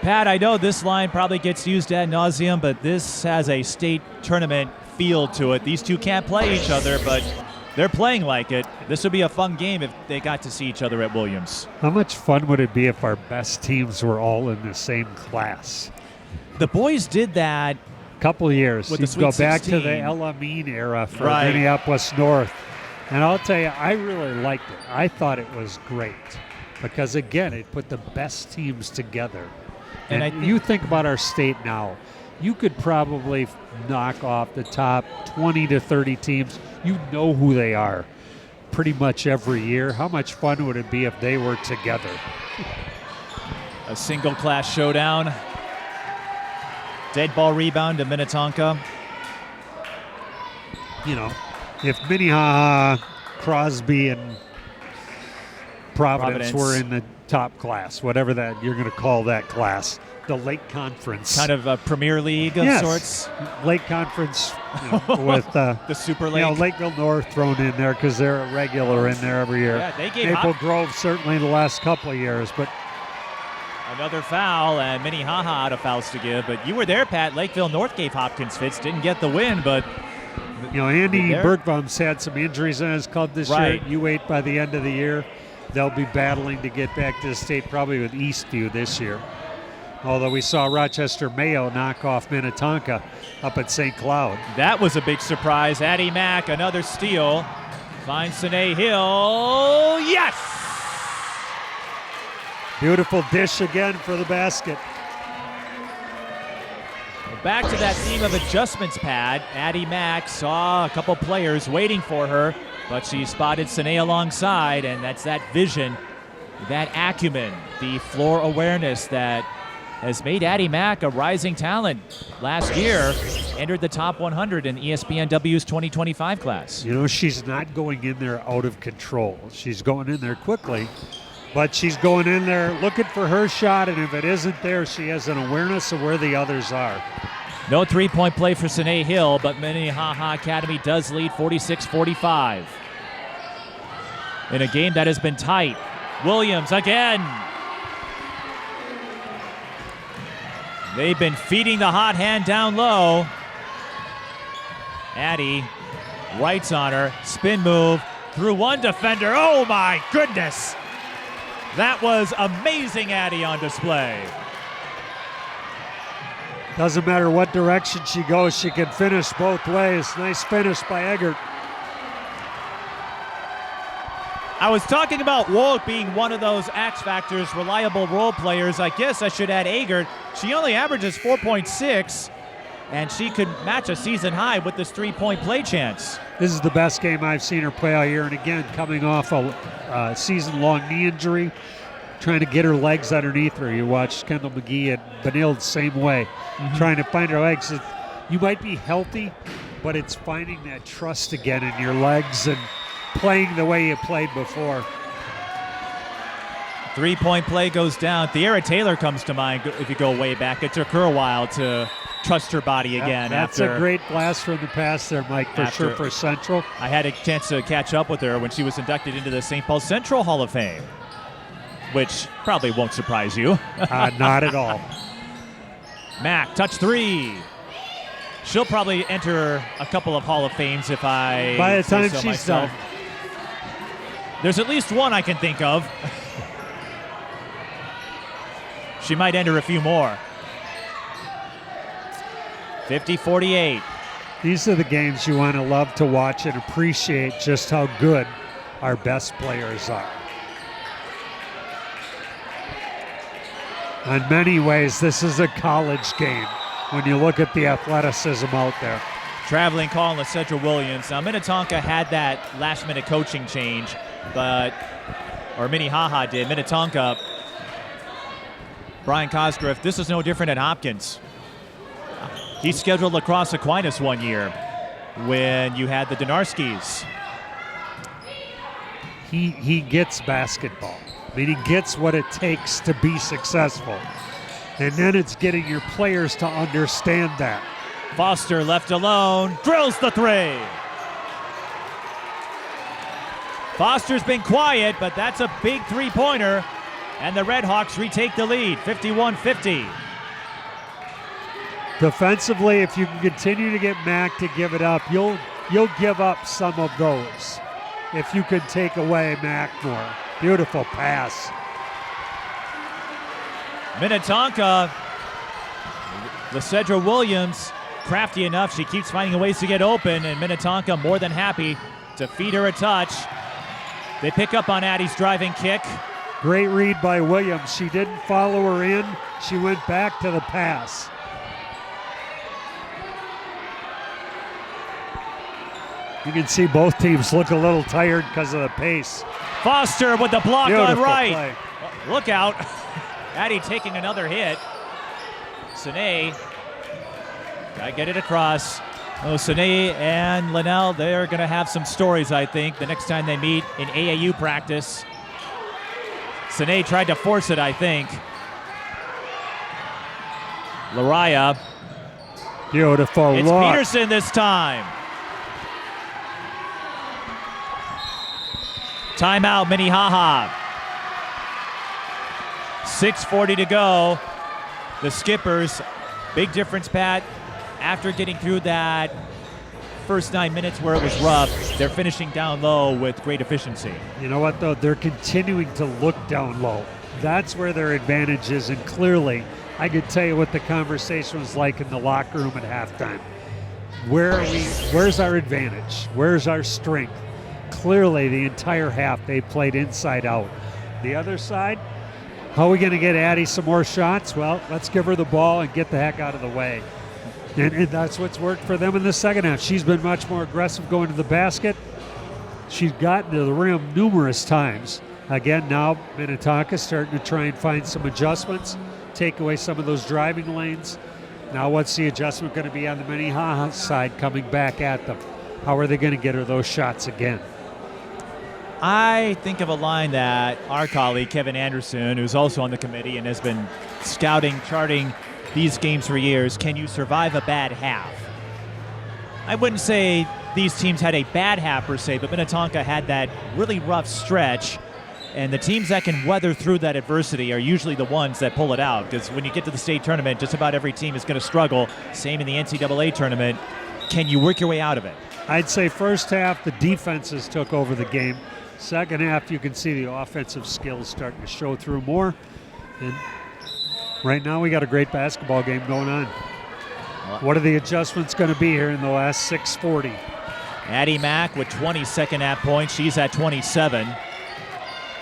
Speaker 1: Pat, I know this line probably gets used ad nauseum, but this has a state tournament feel to it. These two can't play each other, but they're playing like it. This would be a fun game if they got to see each other at Williams.
Speaker 2: How much fun would it be if our best teams were all in the same class?
Speaker 1: The boys did that
Speaker 2: couple of years.
Speaker 1: with
Speaker 2: You
Speaker 1: the
Speaker 2: go
Speaker 1: Sweet
Speaker 2: back
Speaker 1: 16.
Speaker 2: to the Ella Mean era for
Speaker 1: Right.
Speaker 2: Minneapolis North. And I'll tell you, I really liked it. I thought it was great because, again, it put the best teams together.
Speaker 1: And
Speaker 2: And,
Speaker 1: I think-
Speaker 2: you think about our state now, you could probably knock off the top 20 to 30 teams. You know who they are pretty much every year. How much fun would it be if they were together?
Speaker 1: A single class showdown. Dead ball rebound to Minnetonka.
Speaker 2: You know, if Minnehaha, Crosby, and Providence were in the top class, whatever that you're going to call that class, the Lake Conference.
Speaker 1: Kind of a Premier League of
Speaker 2: Yes.
Speaker 1: sorts.
Speaker 2: Lake Conference with
Speaker 1: The Super League.
Speaker 2: Lakeville North thrown in there because they're a regular in there every year.
Speaker 1: Yeah, they gave
Speaker 2: Maple Grove certainly the last couple of years, but
Speaker 1: another foul, and Minnehaha out of fouls to give. But you were there, Pat. Lakeville North gave Hopkins fits. Didn't get the win, but
Speaker 2: Andy
Speaker 1: there.
Speaker 2: Bergbaum's had some injuries in his club this
Speaker 1: Right.
Speaker 2: year. U8 by the end of the year, they'll be battling to get back to the state probably with Eastview this year. Although we saw Rochester Mayo knock off Minnetonka up at St. Cloud.
Speaker 1: that was a big surprise. Addi Mack, another steal. Finds Sinae Hill. Yes!
Speaker 2: Beautiful dish again for the basket.
Speaker 1: Back to that theme of adjustments, Pat. Addi Mack saw a couple players waiting for her, but she spotted Sinae alongside, and that's that vision, that acumen, the floor awareness that has made Addi Mack a rising talent. Last year, entered the top 100 in ESPNW's 2025 class.
Speaker 2: You know, she's not going in there out of control. She's going in there quickly, but she's going in there looking for her shot, and if it isn't there, she has an awareness of where the others are.
Speaker 1: No three-point play for Sinae Hill, but Minnehaha Academy does lead 46-45. In a game that has been tight. Williams again. They've been feeding the hot hand down low. Addi Wright's on her. Spin move through one defender. Oh my goodness. That was amazing, Addi on display.
Speaker 2: Doesn't matter what direction she goes, she can finish both ways. Nice finish by Eggert.
Speaker 1: I was talking about Wolk being one of those X factors, reliable role players. I guess I should add Eggert. She only averages 4.6, and she could match a season high with this three-point play chance.
Speaker 2: This is the best game I've seen her play all year, and again, coming off a season-long knee injury, trying to get her legs underneath her. You watched Kendall McGee and Benilde the same way, trying to find her legs. You might be healthy, but it's finding that trust again in your legs and playing the way you played before.
Speaker 1: Three-point play goes down. Theara Taylor comes to mind if you go way back. It took her a while to trust her body again.
Speaker 2: That's
Speaker 1: after
Speaker 2: a great blast from the past there, Mike, for sure, for Central.
Speaker 1: I had a chance to catch up with her when she was inducted into the St. Paul Central Hall of Fame, which probably won't surprise you.
Speaker 2: Not at all.
Speaker 1: Mack, touch three. She'll probably enter a couple of Hall of Fames if I
Speaker 2: By the
Speaker 1: say
Speaker 2: time
Speaker 1: so
Speaker 2: she's
Speaker 1: myself.
Speaker 2: done.
Speaker 1: There's at least one I can think of. She might enter a few more. 50-48.
Speaker 2: These are the games you want to love to watch and appreciate just how good our best players are. In many ways, this is a college game when you look at the athleticism out there.
Speaker 1: Traveling call on LaCedra Williams. Now, Minnetonka had that last-minute coaching change, or Minnehaha did. Minnetonka, Brian Cosgriff, this is no different at Hopkins. He scheduled Lacrosse Aquinas one year when you had the Donarskis.
Speaker 2: He gets basketball. I mean, he gets what it takes to be successful. And then it's getting your players to understand that.
Speaker 1: Foster left alone, drills the three. Foster's been quiet, but that's a big three-pointer. And the Red Hawks retake the lead, 51-50.
Speaker 2: Defensively, if you can continue to get Mack to give it up, you'll give up some of those. If you can take away Mack more. Beautiful pass.
Speaker 1: Minnetonka, Lysedra Williams, crafty enough. She keeps finding ways to get open, and Minnetonka more than happy to feed her a touch. They pick up on Addi's driving kick.
Speaker 2: Great read by Williams. She didn't follow her in. She went back to the pass. You can see both teams look a little tired because of the pace.
Speaker 1: Foster with the block
Speaker 2: Beautiful
Speaker 1: on Wright.
Speaker 2: Play.
Speaker 1: Look out. Addi taking another hit. Sinae, gotta get it across. Oh, Sinae and Lanelle, they're gonna have some stories, I think, the next time they meet in AAU practice. Sinae tried to force it, I think. Lariah.
Speaker 2: Beautiful
Speaker 1: It's
Speaker 2: look.
Speaker 1: Peterson this time. Timeout, Minnehaha. 6:40 to go. The Skippers, big difference, Pat. After getting through that first 9 minutes where it was rough, they're finishing down low with great efficiency.
Speaker 2: You know what, though? They're continuing to look down low. That's where their advantage is, and clearly, I could tell you what the conversation was like in the locker room at halftime. Where's our advantage? Where's our strength? Clearly, the entire half, they played inside out. The other side, how are we going to get Addi some more shots? Well, let's give her the ball and get the heck out of the way. And that's what's worked for them in the second half. She's been much more aggressive going to the basket. She's gotten to the rim numerous times. Again, now Minnetonka starting to try and find some adjustments, take away some of those driving lanes. Now what's the adjustment going to be on the Minnehaha side coming back at them? How are they going to get her those shots again?
Speaker 1: I think of a line that our colleague Kevin Anderson, who's also on the committee and has been scouting, charting these games for years, can you survive a bad half? I wouldn't say these teams had a bad half per se, but Minnetonka had that really rough stretch, and the teams that can weather through that adversity are usually the ones that pull it out, because when you get to the state tournament, just about every team is going to struggle. Same in the NCAA tournament. Can you work your way out of it?
Speaker 2: I'd say first half, the defenses took over the game. Second half, you can see the offensive skills starting to show through more. And right now, we got a great basketball game going on. What are the adjustments going to be here in the last 6:40?
Speaker 1: Addi Mack with 20 second half points. She's at 27.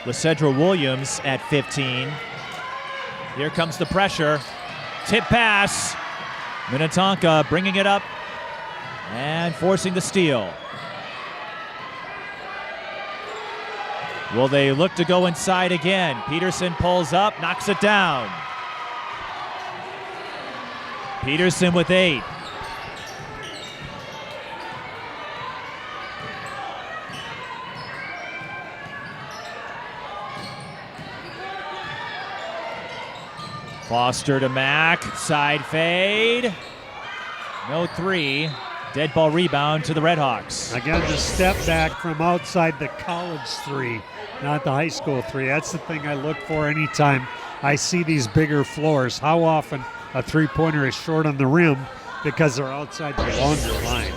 Speaker 1: Lysedra Williams at 15. Here comes the pressure. Tip pass. Minnetonka bringing it up and forcing the steal. Will they look to go inside again? Peterson pulls up, knocks it down. Peterson with 8. Foster to Mack, side fade. No 3. Dead ball rebound to the Red Hawks.
Speaker 2: Again, the step back from outside the college 3, not the high school 3. That's the thing I look for anytime I see these bigger floors. How often a three-pointer is short on the rim because they're outside the longer line.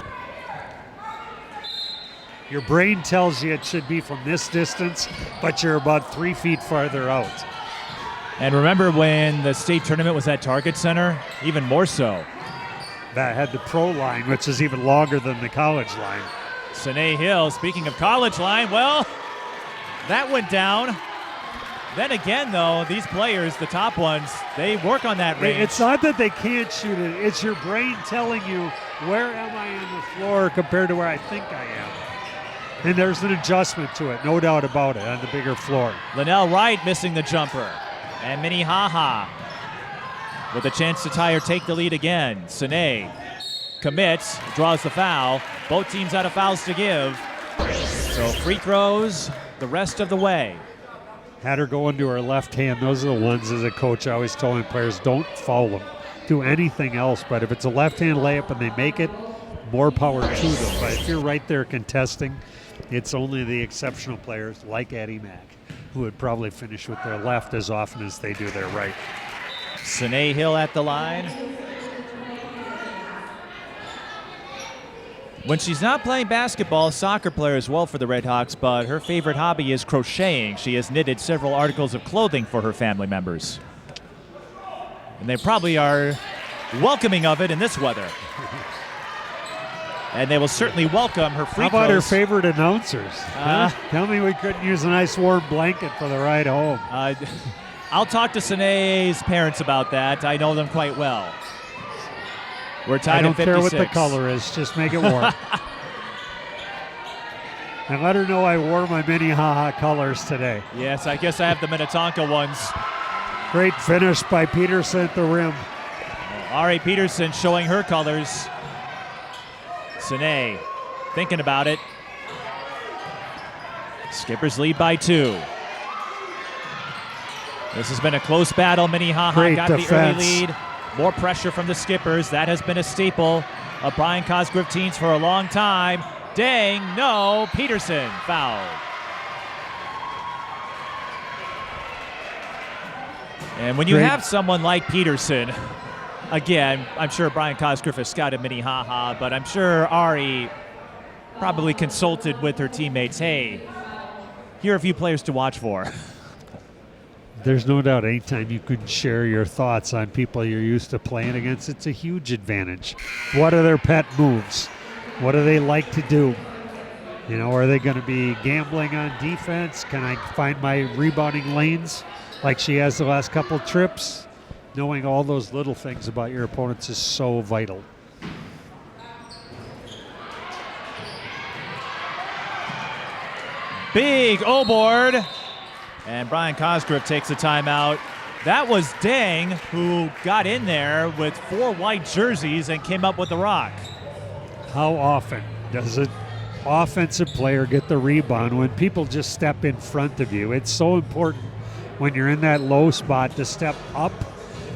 Speaker 2: Your brain tells you it should be from this distance, but you're about 3 feet farther out.
Speaker 1: And remember when the state tournament was at Target Center? Even more so.
Speaker 2: That had the pro line, which is even longer than the college line.
Speaker 1: Sinae Hill, speaking of college line, well, that went down. Then again, though, these players, the top ones, they work on that range.
Speaker 2: It's not that they can't shoot it. It's your brain telling you, where am I on the floor compared to where I think I am? And there's an adjustment to it, no doubt about it, on the bigger floor.
Speaker 1: Lanelle Wright missing the jumper. And Minnehaha with a chance to tie or take the lead again. Sinae commits, draws the foul. Both teams out of fouls to give. So free throws the rest of the way.
Speaker 2: Had her go into her left hand. Those are the ones as a coach I always telling players, don't foul them. Do anything else, but if it's a left-hand layup and they make it, more power to them. But if you're right there contesting, it's only the exceptional players like Addi Mack who would probably finish with their left as often as they do their right.
Speaker 1: Sinae Hill at the line. When she's not playing basketball, soccer player as well for the Redhawks, but her favorite hobby is crocheting. She has knitted several articles of clothing for her family members. And they probably are welcoming of it in this weather. And they will certainly welcome her free throws.
Speaker 2: How about her favorite announcers? Tell me we couldn't use a nice warm blanket for the ride home.
Speaker 1: I'll talk to Sinae's parents about that. I know them quite well. We're tied at 56.
Speaker 2: I don't care what the color is. Just make it warm. And let her know I wore my Minnehaha colors today.
Speaker 1: Yes, I guess I have the Minnetonka ones.
Speaker 2: Great finish by Peterson at the rim.
Speaker 1: Ari Peterson showing her colors. Sinae thinking about it. Skippers lead by 2. This has been a close battle. Minnehaha got the early lead. More pressure from the Skippers. That has been a staple of Brian Cosgrove teams for a long time. Daing, no. Peterson fouled. And when you have someone like Peterson, again, I'm sure Brian Cosgrove has scouted Minnehaha, but I'm sure Ari probably consulted with her teammates. Hey, here are a few players to watch for.
Speaker 2: There's no doubt anytime you can share your thoughts on people you're used to playing against, it's a huge advantage. What are their pet moves? What do they like to do? You know, are they going to be gambling on defense? Can I find my rebounding lanes like she has the last couple trips? Knowing all those little things about your opponents is so vital.
Speaker 1: Big O-board. And Brian Cosgrove takes a timeout. That was Daing who got in there with 4 white jerseys and came up with the rock.
Speaker 2: How often does an offensive player get the rebound when people just step in front of you? It's so important when you're in that low spot to step up,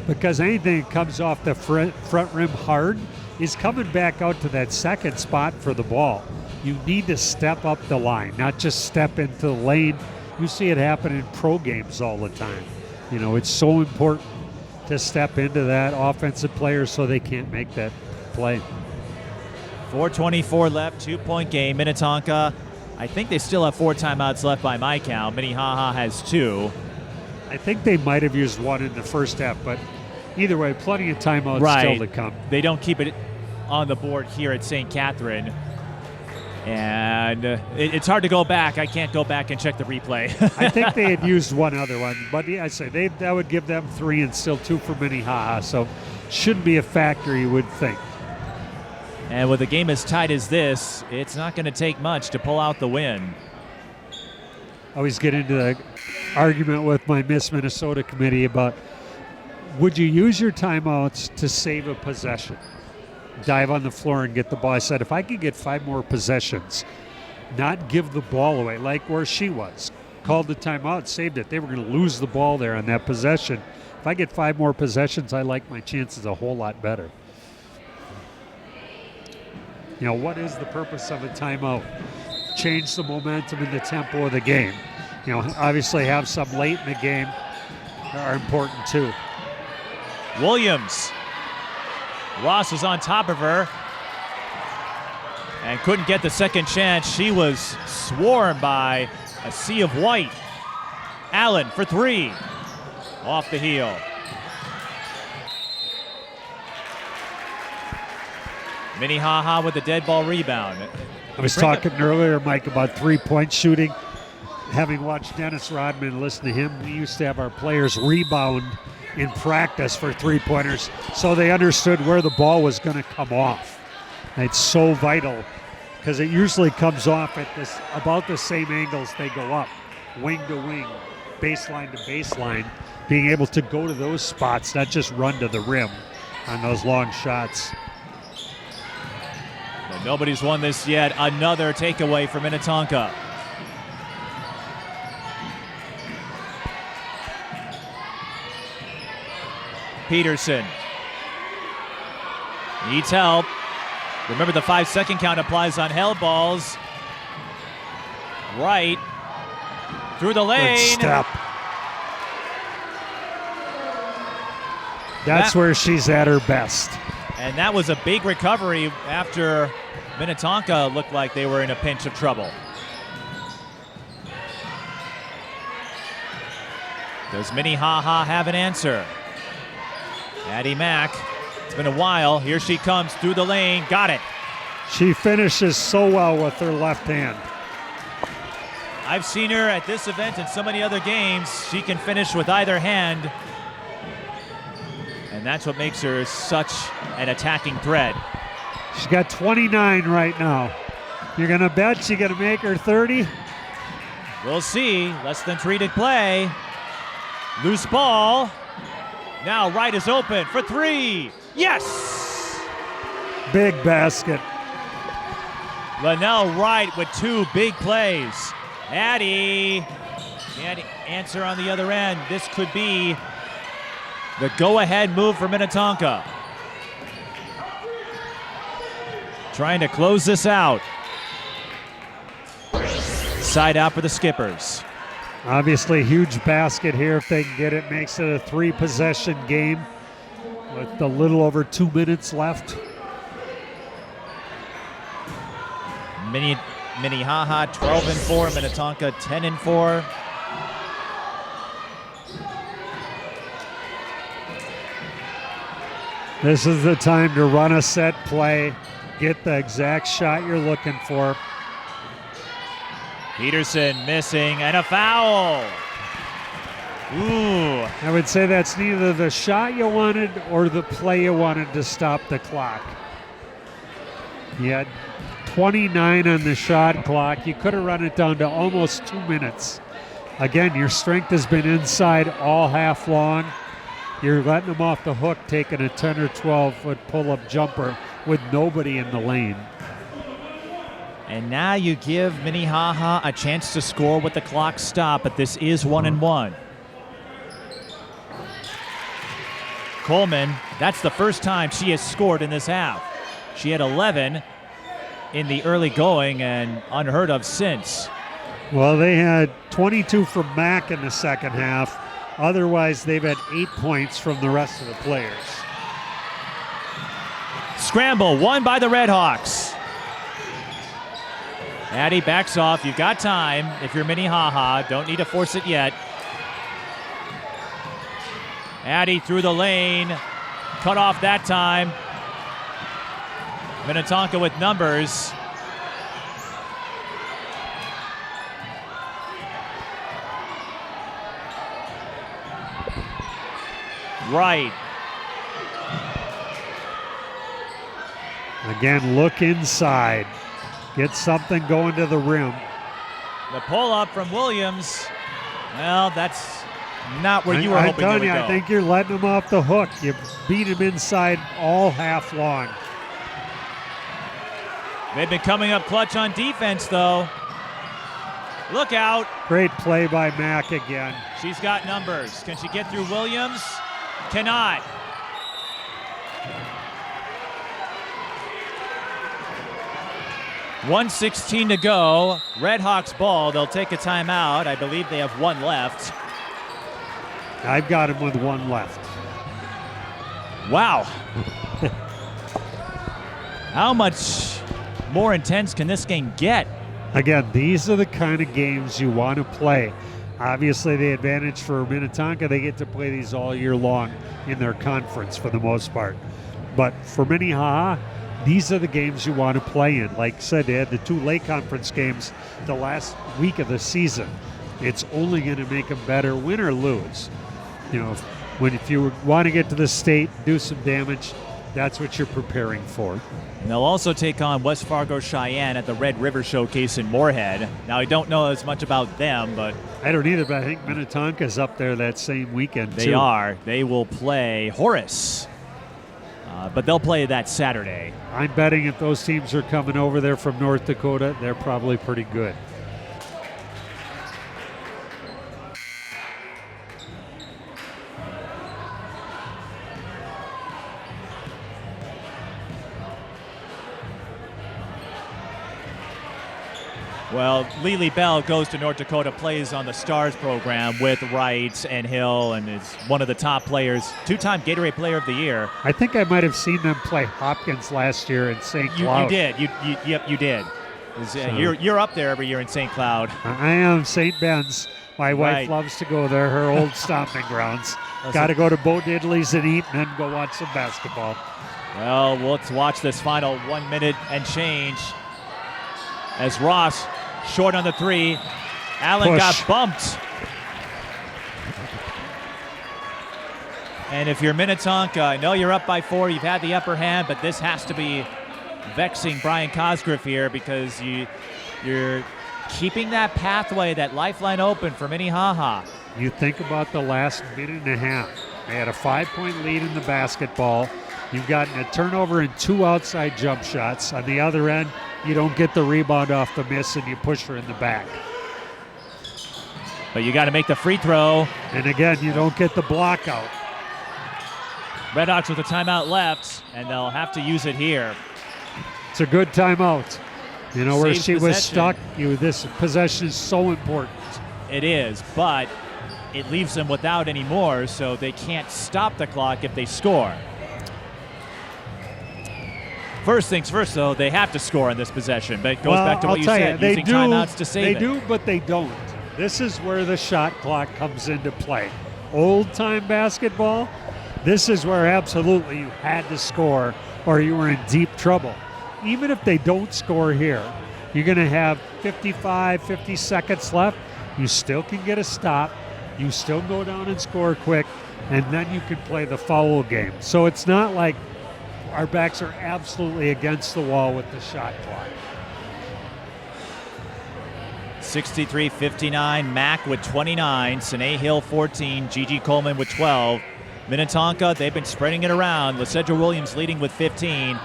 Speaker 2: because anything that comes off the front rim hard is coming back out to that second spot for the ball. You need to step up the line, not just step into the lane. You see it happen in pro games all the time. You know, it's so important to step into that offensive player so they can't make that play.
Speaker 1: 4:24 left, 2-point game. Minnetonka, I think they still have 4 timeouts left by my count. Minnehaha has 2.
Speaker 2: I think they might have used 1 in the first half, but either way, plenty of timeouts still to come.
Speaker 1: They don't keep it on the board here at St. Catherine. And it's hard to go back. I can't go back and check the replay.
Speaker 2: I think they had used 1 other one, but yeah, I say that would give them 3 and still 2 for Minnehaha, so shouldn't be a factor, you would think.
Speaker 1: And with a game as tight as this, it's not going to take much to pull out the win.
Speaker 2: I always get into the argument with my Miss Minnesota committee about, would you use your timeouts to save a possession? Dive on the floor and get the ball. I said, if I could get 5 more possessions, not give the ball away, like where she was, called the timeout, saved it. They were going to lose the ball there on that possession. If I get 5 more possessions, I like my chances a whole lot better. You know, what is the purpose of a timeout? Change the momentum and the tempo of the game. You know, obviously have some late in the game are important too.
Speaker 1: Williams. Ross was on top of her and couldn't get the second chance. She was swarmed by a sea of white. Allen for 3. Off the heel. Minnehaha with the dead ball rebound.
Speaker 2: I was talking earlier, Mike, about 3-point shooting. Having watched Dennis Rodman and listened to him, we used to have our players rebound in practice for 3-pointers so they understood where the ball was going to come off. And it's so vital because it usually comes off at about the same angles they go up, wing to wing, baseline to baseline. being able to go to those spots, not just run to the rim on those long shots.
Speaker 1: But nobody's won this yet. Another takeaway for Minnetonka. Peterson needs help. Remember, the 5-second count applies on held balls. Wright through the lane.
Speaker 2: Good step. That's where she's at her best.
Speaker 1: And that was a big recovery after Minnetonka looked like they were in a pinch of trouble. Does Minnehaha have an answer? Addi Mack. It's been a while. Here she comes through the lane. Got it.
Speaker 2: She finishes so well with her left hand.
Speaker 1: I've seen her at this event and so many other games. She can finish with either hand. And that's what makes her such an attacking threat.
Speaker 2: She's got 29 right now. You're going to bet she's going to make her 30?
Speaker 1: We'll see. Less than 3 to play. Loose ball. Now Wright is open for 3. Yes!
Speaker 2: Big basket.
Speaker 1: Lanelle Wright with 2 big plays. Addi can't answer on the other end. This could be the go-ahead move for Minnetonka. Trying to close this out. Side out for the Skippers.
Speaker 2: Obviously, huge basket here if they can get it. Makes it a 3-possession game with a little over 2 minutes left.
Speaker 1: Minnehaha 12-4, Minnetonka 10-4.
Speaker 2: This is the time to run a set play, get the exact shot you're looking for.
Speaker 1: Peterson missing, and a foul. Ooh.
Speaker 2: I would say that's neither the shot you wanted or the play you wanted to stop the clock. You had 29 on the shot clock. You could have run it down to almost 2 minutes. Again, your strength has been inside all half long. You're letting them off the hook, taking a 10 or 12-foot pull-up jumper with nobody in the lane.
Speaker 1: And now you give Minnehaha a chance to score with the clock stopped, but this is 1-1. Coleman, that's the first time she has scored in this half. She had 11 in the early going and unheard of since.
Speaker 2: Well, they had 22 from Mack in the second half. Otherwise, they've had 8 points from the rest of the players.
Speaker 1: Scramble, won by the Redhawks. Addi backs off. You've got time if you're Minnehaha. Don't need to force it yet. Addi through the lane. Cut off that time. Minnetonka with numbers. Right.
Speaker 2: Again, look inside. Get something going to the rim.
Speaker 1: The pull-up from Williams. Well, that's not where you were hoping they would go.
Speaker 2: I think you're letting them off the hook. You beat them inside all half long.
Speaker 1: They've been coming up clutch on defense, though. Look out.
Speaker 2: Great play by Mack again.
Speaker 1: She's got numbers. Can she get through Williams? Cannot. .116 to go. Redhawks ball. They'll take a timeout. I believe they have 1 left.
Speaker 2: I've got him with 1 left.
Speaker 1: Wow. How much more intense can this game get?
Speaker 2: Again, these are the kind of games you want to play. Obviously, the advantage for Minnetonka, they get to play these all year long in their conference for the most part. But for Minnehaha, these are the games you want to play in. Like I said, they had the 2 late conference games the last week of the season. It's only going to make them better, win or lose. You know, if you want to get to the state, do some damage, that's what you're preparing for.
Speaker 1: And they'll also take on West Fargo Cheyenne at the Red River Showcase in Moorhead. Now, I don't know as much about them, but
Speaker 2: I don't either, but I think Minnetonka's up there that same weekend,
Speaker 1: they
Speaker 2: too.
Speaker 1: are. They will play Horace, but they'll play that Saturday.
Speaker 2: I'm betting if those teams are coming over there from North Dakota, they're probably pretty good.
Speaker 1: Well, Lily Bell goes to North Dakota, plays on the Stars program with Wright and Hill, and is one of the top players, two-time Gatorade Player of the Year.
Speaker 2: I think I might have seen them play Hopkins last year in St. Cloud.
Speaker 1: You did. Yep, you did. You're up there every year in St. Cloud.
Speaker 2: I am. St. Ben's. My wife loves to go there, her old stomping grounds. Got to go to Bo Diddley's and eat, and then go watch some basketball.
Speaker 1: Well, let's watch this final 1 minute and change as Ross short on the three. Allen got bumped. And if you're Minnetonka, I know you're up by 4. You've had the upper hand, but this has to be vexing Brian Cosgriff here because you're keeping that pathway, that lifeline open for Minnehaha.
Speaker 2: You think about the last minute and a half. They had a 5-point lead in the basketball. You've gotten a turnover and 2 outside jump shots. On the other end, you don't get the rebound off the miss and you push her in the back.
Speaker 1: But you got to make the free throw.
Speaker 2: And again, you don't get the block out.
Speaker 1: Redhawks with a timeout left, and they'll have to use it here.
Speaker 2: It's a good timeout. You know, where
Speaker 1: Saves
Speaker 2: she was
Speaker 1: possession.
Speaker 2: stuck, this possession is so important.
Speaker 1: It is, but it leaves them without any more, so they can't stop the clock if they score. First things first, though, they have to score on this possession. But it goes back to what you said, using timeouts to save it.
Speaker 2: They do, but they don't. This is where the shot clock comes into play. Old-time basketball, this is where absolutely you had to score or you were in deep trouble. Even if they don't score here, you're going to have 55, 50 seconds left. You still can get a stop. You still go down and score quick, and then you can play the foul game. So it's not like our backs are absolutely against the wall with the shot clock.
Speaker 1: 63-59, Mack with 29, Sinae Hill 14, Gigi Coleman with 12. Minnetonka, they've been spreading it around. LaCedra Williams leading with 15.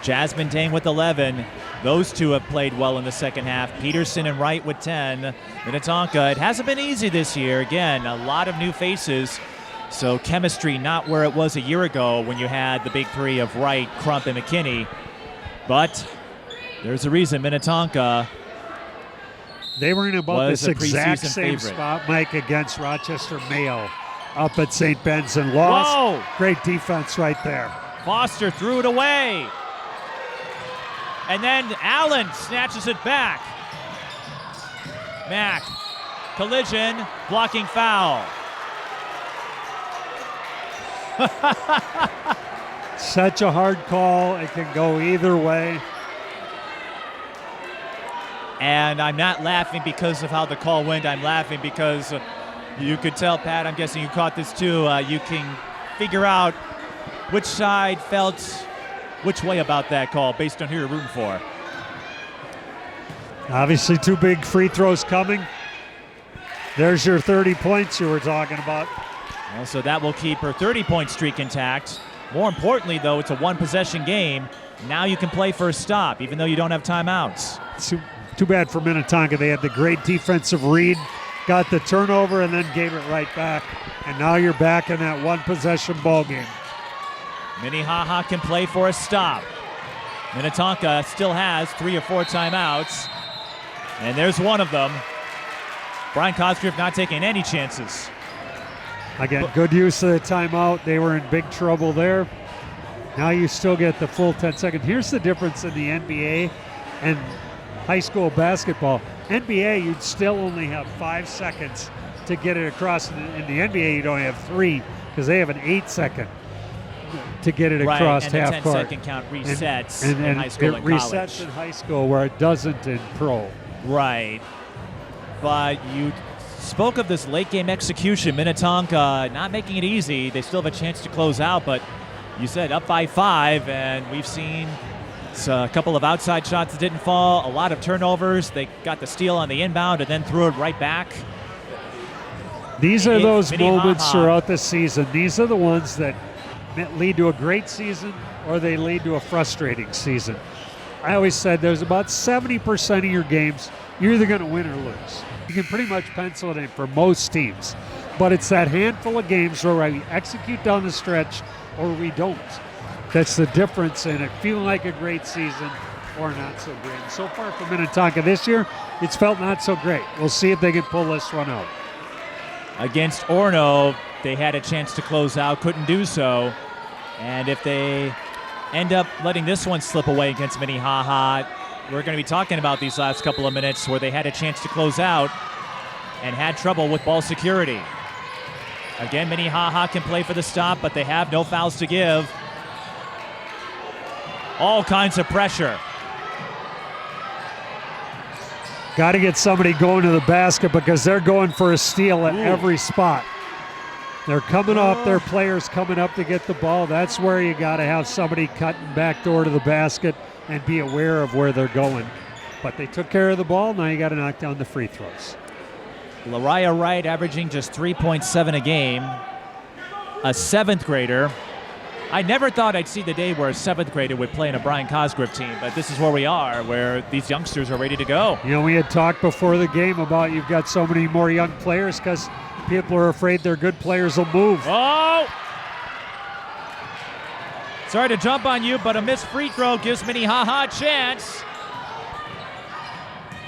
Speaker 1: Jazmin Daing with 11. Those two have played well in the second half. Peterson and Wright with 10. Minnetonka, it hasn't been easy this year. Again, a lot of new faces. So chemistry not where it was a year ago when you had the big three of Wright, Crump, and McKinney. But there's a reason Minnetonka
Speaker 2: they were in about
Speaker 1: this
Speaker 2: exact same
Speaker 1: favorite.
Speaker 2: spot, Mike, against Rochester Mayo up at St. Ben's and lost.
Speaker 1: Whoa!
Speaker 2: Great defense right there.
Speaker 1: Foster threw it away. And then Allen snatches it back. Mack, collision, blocking foul.
Speaker 2: Such a hard call. It can go either way.
Speaker 1: And I'm not laughing because of how the call went. I'm laughing because you could tell, Pat, I'm guessing you caught this too. You can figure out which side felt which way about that call based on who you're rooting for.
Speaker 2: Obviously, 2 big free throws coming. There's your 30 points you were talking about.
Speaker 1: Well, so that will keep her 30-point streak intact. More importantly, though, it's a one-possession game. Now you can play for a stop, even though you don't have timeouts.
Speaker 2: Too bad for Minnetonka. They had the great defensive read, got the turnover, and then gave it right back. And now you're back in that one-possession ball game.
Speaker 1: Minnehaha can play for a stop. Minnetonka still has 3 or 4 timeouts. And there's one of them. Brian Cosgriff not taking any chances.
Speaker 2: Again, good use of the timeout. They were in big trouble there. Now you still get the full 10 seconds. Here's the difference in the NBA and high school basketball. NBA, you'd still only have 5 seconds to get it across. In the NBA, you'd only have 3 because they have an 8-second to get it across
Speaker 1: and
Speaker 2: half
Speaker 1: the 10
Speaker 2: court.
Speaker 1: second count resets
Speaker 2: and
Speaker 1: in high school
Speaker 2: it
Speaker 1: and
Speaker 2: resets
Speaker 1: college.
Speaker 2: in high school where it doesn't in pro.
Speaker 1: Right. But you spoke of this late game execution. Minnetonka not making it easy. They still have a chance to close out, but you said up by 5, and we've seen a couple of outside shots that didn't fall, a lot of turnovers. They got the steal on the inbound and then threw it right back.
Speaker 2: These are those
Speaker 1: Minnehaha.
Speaker 2: moments throughout the season. These are the ones that lead to a great season or they lead to a frustrating season. I always said there's about 70% of your games you're either going to win or lose. You can pretty much pencil it in for most teams. But it's that handful of games where we execute down the stretch or we don't. That's the difference in it feeling like a great season or not so great. And so far for Minnetonka this year, it's felt not so great. We'll see if they can pull this one out.
Speaker 1: Against Orono, they had a chance to close out, couldn't do so. And if they end up letting this one slip away against Minnehaha, we're going to be talking about these last couple of minutes where they had a chance to close out and had trouble with ball security. Again, Minnehaha can play for the stop, but they have no fouls to give. All kinds of pressure.
Speaker 2: Got to get somebody going to the basket because they're going for a steal at every spot. They're coming off their players coming up to get the ball. That's where you got to have somebody cutting back door to the basket and be aware of where they're going. But they took care of the ball. Now you got to knock down the free throws.
Speaker 1: Lanelle Wright averaging just 3.7 a game. A 7th grader. I never thought I'd see the day where a 7th grader would play in a Brian Cosgrove team, but this is where we are, where these youngsters are ready to go.
Speaker 2: You know, we had talked before the game about you've got so many more young players because people are afraid their good players will move.
Speaker 1: Oh! Sorry to jump on you, but a missed free throw gives Minnehaha a chance.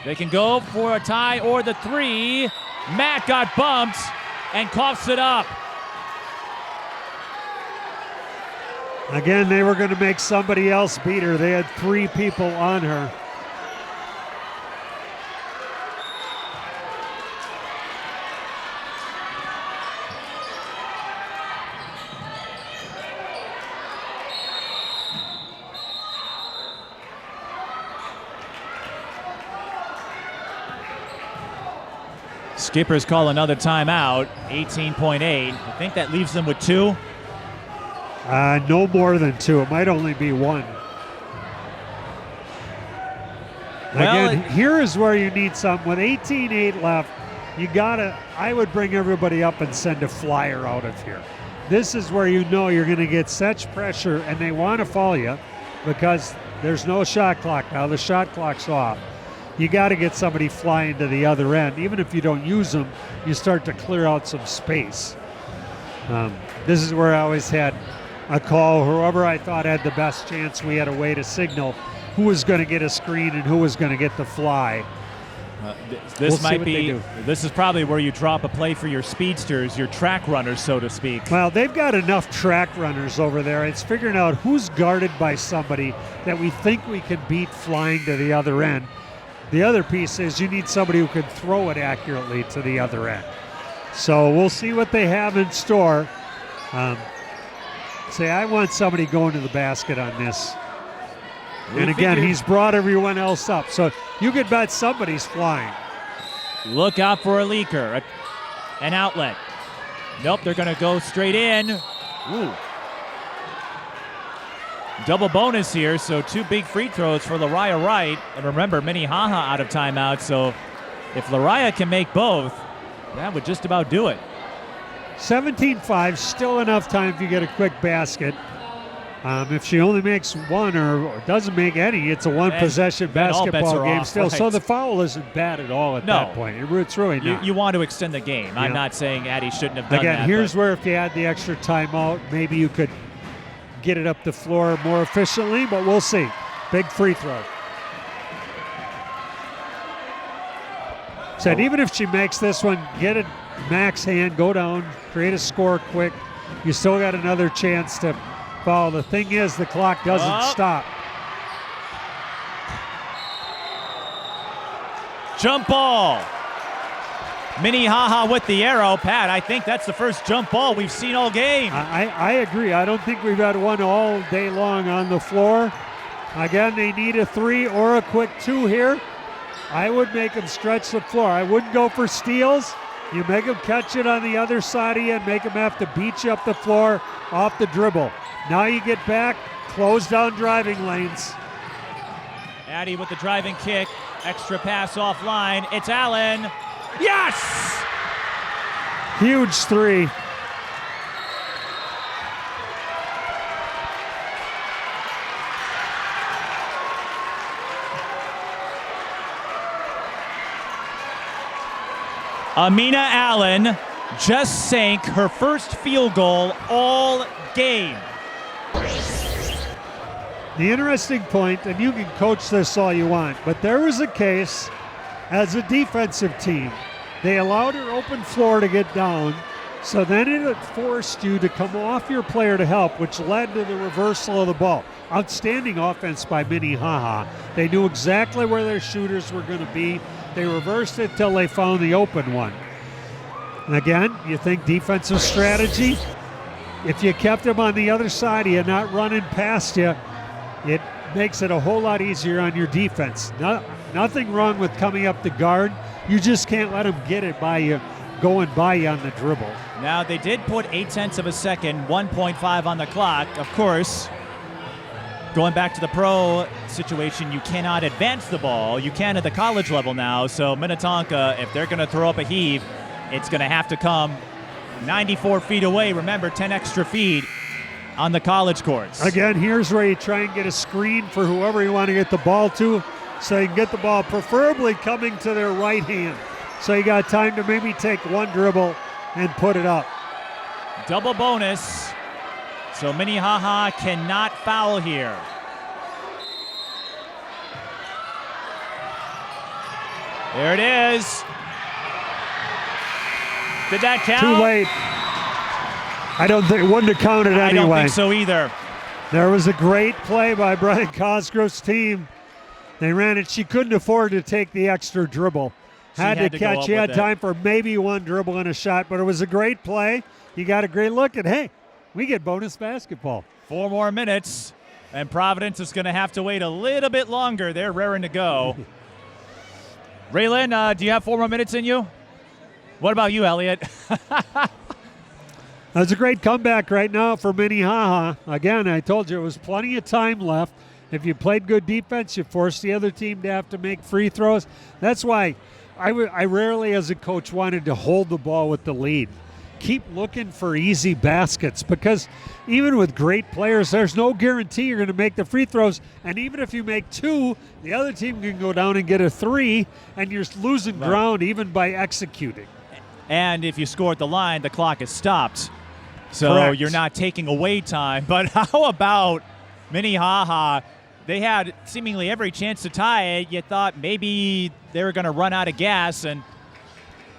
Speaker 1: They can go for a tie or the 3. Matt got bumped and coughs it up.
Speaker 2: Again, they were going to make somebody else beat her. They had 3 people on her.
Speaker 1: Skippers call another timeout, 18.8. I think that leaves them with 2.
Speaker 2: No more than 2. It might only be 1.
Speaker 1: Well,
Speaker 2: again, here is where you need something. With 18-8 left, I would bring everybody up and send a flyer out of here. This is where you know you're going to get such pressure, and they want to foul you because there's no shot clock now. The shot clock's off. You got to get somebody flying to the other end. Even if you don't use them, you start to clear out some space. This is where I always had a call. Whoever I thought had the best chance, we had a way to signal who was going to get a screen and who was going to get the fly.
Speaker 1: This is probably where you drop a play for your speedsters, your track runners, so to speak.
Speaker 2: Well, they've got enough track runners over there. It's figuring out who's guarded by somebody that we think we can beat flying to the other end. The other piece is you need somebody who can throw it accurately to the other end. So we'll see what they have in store. I want somebody going to the basket on this. And again, he's brought everyone else up. So you could bet somebody's flying.
Speaker 1: Look out for a leaker, an outlet. Nope, they're going to go straight in. Ooh. Double bonus here, so 2 big free throws for Lanelle Wright. And remember, Minnehaha out of timeout, so if Lanelle can make both, that would just about do it.
Speaker 2: 17-5, still enough time if you get a quick basket. If she only makes 1 or doesn't make any, it's a one-possession basketball game still. Right. So the foul isn't bad at all at that point. It's really not.
Speaker 1: You want to extend the game. Yeah. I'm not saying Addi shouldn't have done that.
Speaker 2: Again, here's where if you had the extra timeout, maybe you could get it up the floor more efficiently, but we'll see. Big free throw. Said even if she makes this one, get it Mack's hand, go down, create a score quick. You still got another chance to foul. The thing is, the clock doesn't stop.
Speaker 1: Jump ball. Minnehaha with the arrow. Pat, I think that's the first jump ball we've seen all game.
Speaker 2: I agree. I don't think we've had one all day long on the floor. Again, they need a 3 or a quick 2 here. I would make them stretch the floor. I wouldn't go for steals. You make them catch it on the other side of you and make them have to beat you up the floor off the dribble. Now you get back, close down driving lanes.
Speaker 1: Addi with the driving kick. Extra pass offline. It's Allen. Yes!
Speaker 2: Huge three.
Speaker 1: Amina Allen just sank her first field goal all game.
Speaker 2: The interesting point, and you can coach this all you want, but there was a case as a defensive team. They allowed her open floor to get down, so then it forced you to come off your player to help, which led to the reversal of the ball. Outstanding offense by Minnehaha. They knew exactly where their shooters were going to be. They reversed it till they found the open one. And again, you think defensive strategy? If you kept them on the other side of you, not running past you, it makes it a whole lot easier on your defense. Nothing wrong with coming up the guard. You just can't let them get it by you, going by you on the dribble.
Speaker 1: Now, they did put 0.8 of a second, 1.5 on the clock. Of course, going back to the pro situation, you cannot advance the ball. You can at the college level now. So Minnetonka, if they're going to throw up a heave, it's going to have to come 94 feet away. Remember, 10 extra feet on the college courts.
Speaker 2: Again, here's where you try and get a screen for whoever you want to get the ball to, so you can get the ball preferably coming to their right hand. So you got time to maybe take one dribble and put it up.
Speaker 1: Double bonus. So Minnehaha cannot foul here. There it is. Did that count?
Speaker 2: Too late. I don't think it wouldn't have counted anyway.
Speaker 1: I don't think so either.
Speaker 2: There was a great play by Brian Cosgrove's team. They ran it. She couldn't afford to take the extra dribble. Had to catch. She had time for maybe one dribble and a shot, but it was a great play. You got a great look at, hey, we get bonus basketball.
Speaker 1: 4 more minutes, and Providence is going to have to wait a little bit longer. They're raring to go. Raylan, do you have 4 more minutes in you? What about you, Elliot?
Speaker 2: That's a great comeback right now for Minnehaha. Again, I told you, it was plenty of time left. If you played good defense, you forced the other team to have to make free throws. That's why I rarely, as a coach, wanted to hold the ball with the lead. Keep looking for easy baskets, because even with great players, there's no guarantee you're going to make the free throws. And even if you make 2, the other team can go down and get a 3, and you're losing ground even by executing.
Speaker 1: And if you score at the line, the clock is stopped. So
Speaker 2: Correct.
Speaker 1: You're not taking away time. But how about Minnehaha? They had seemingly every chance to tie it. You thought maybe they were going to run out of gas, and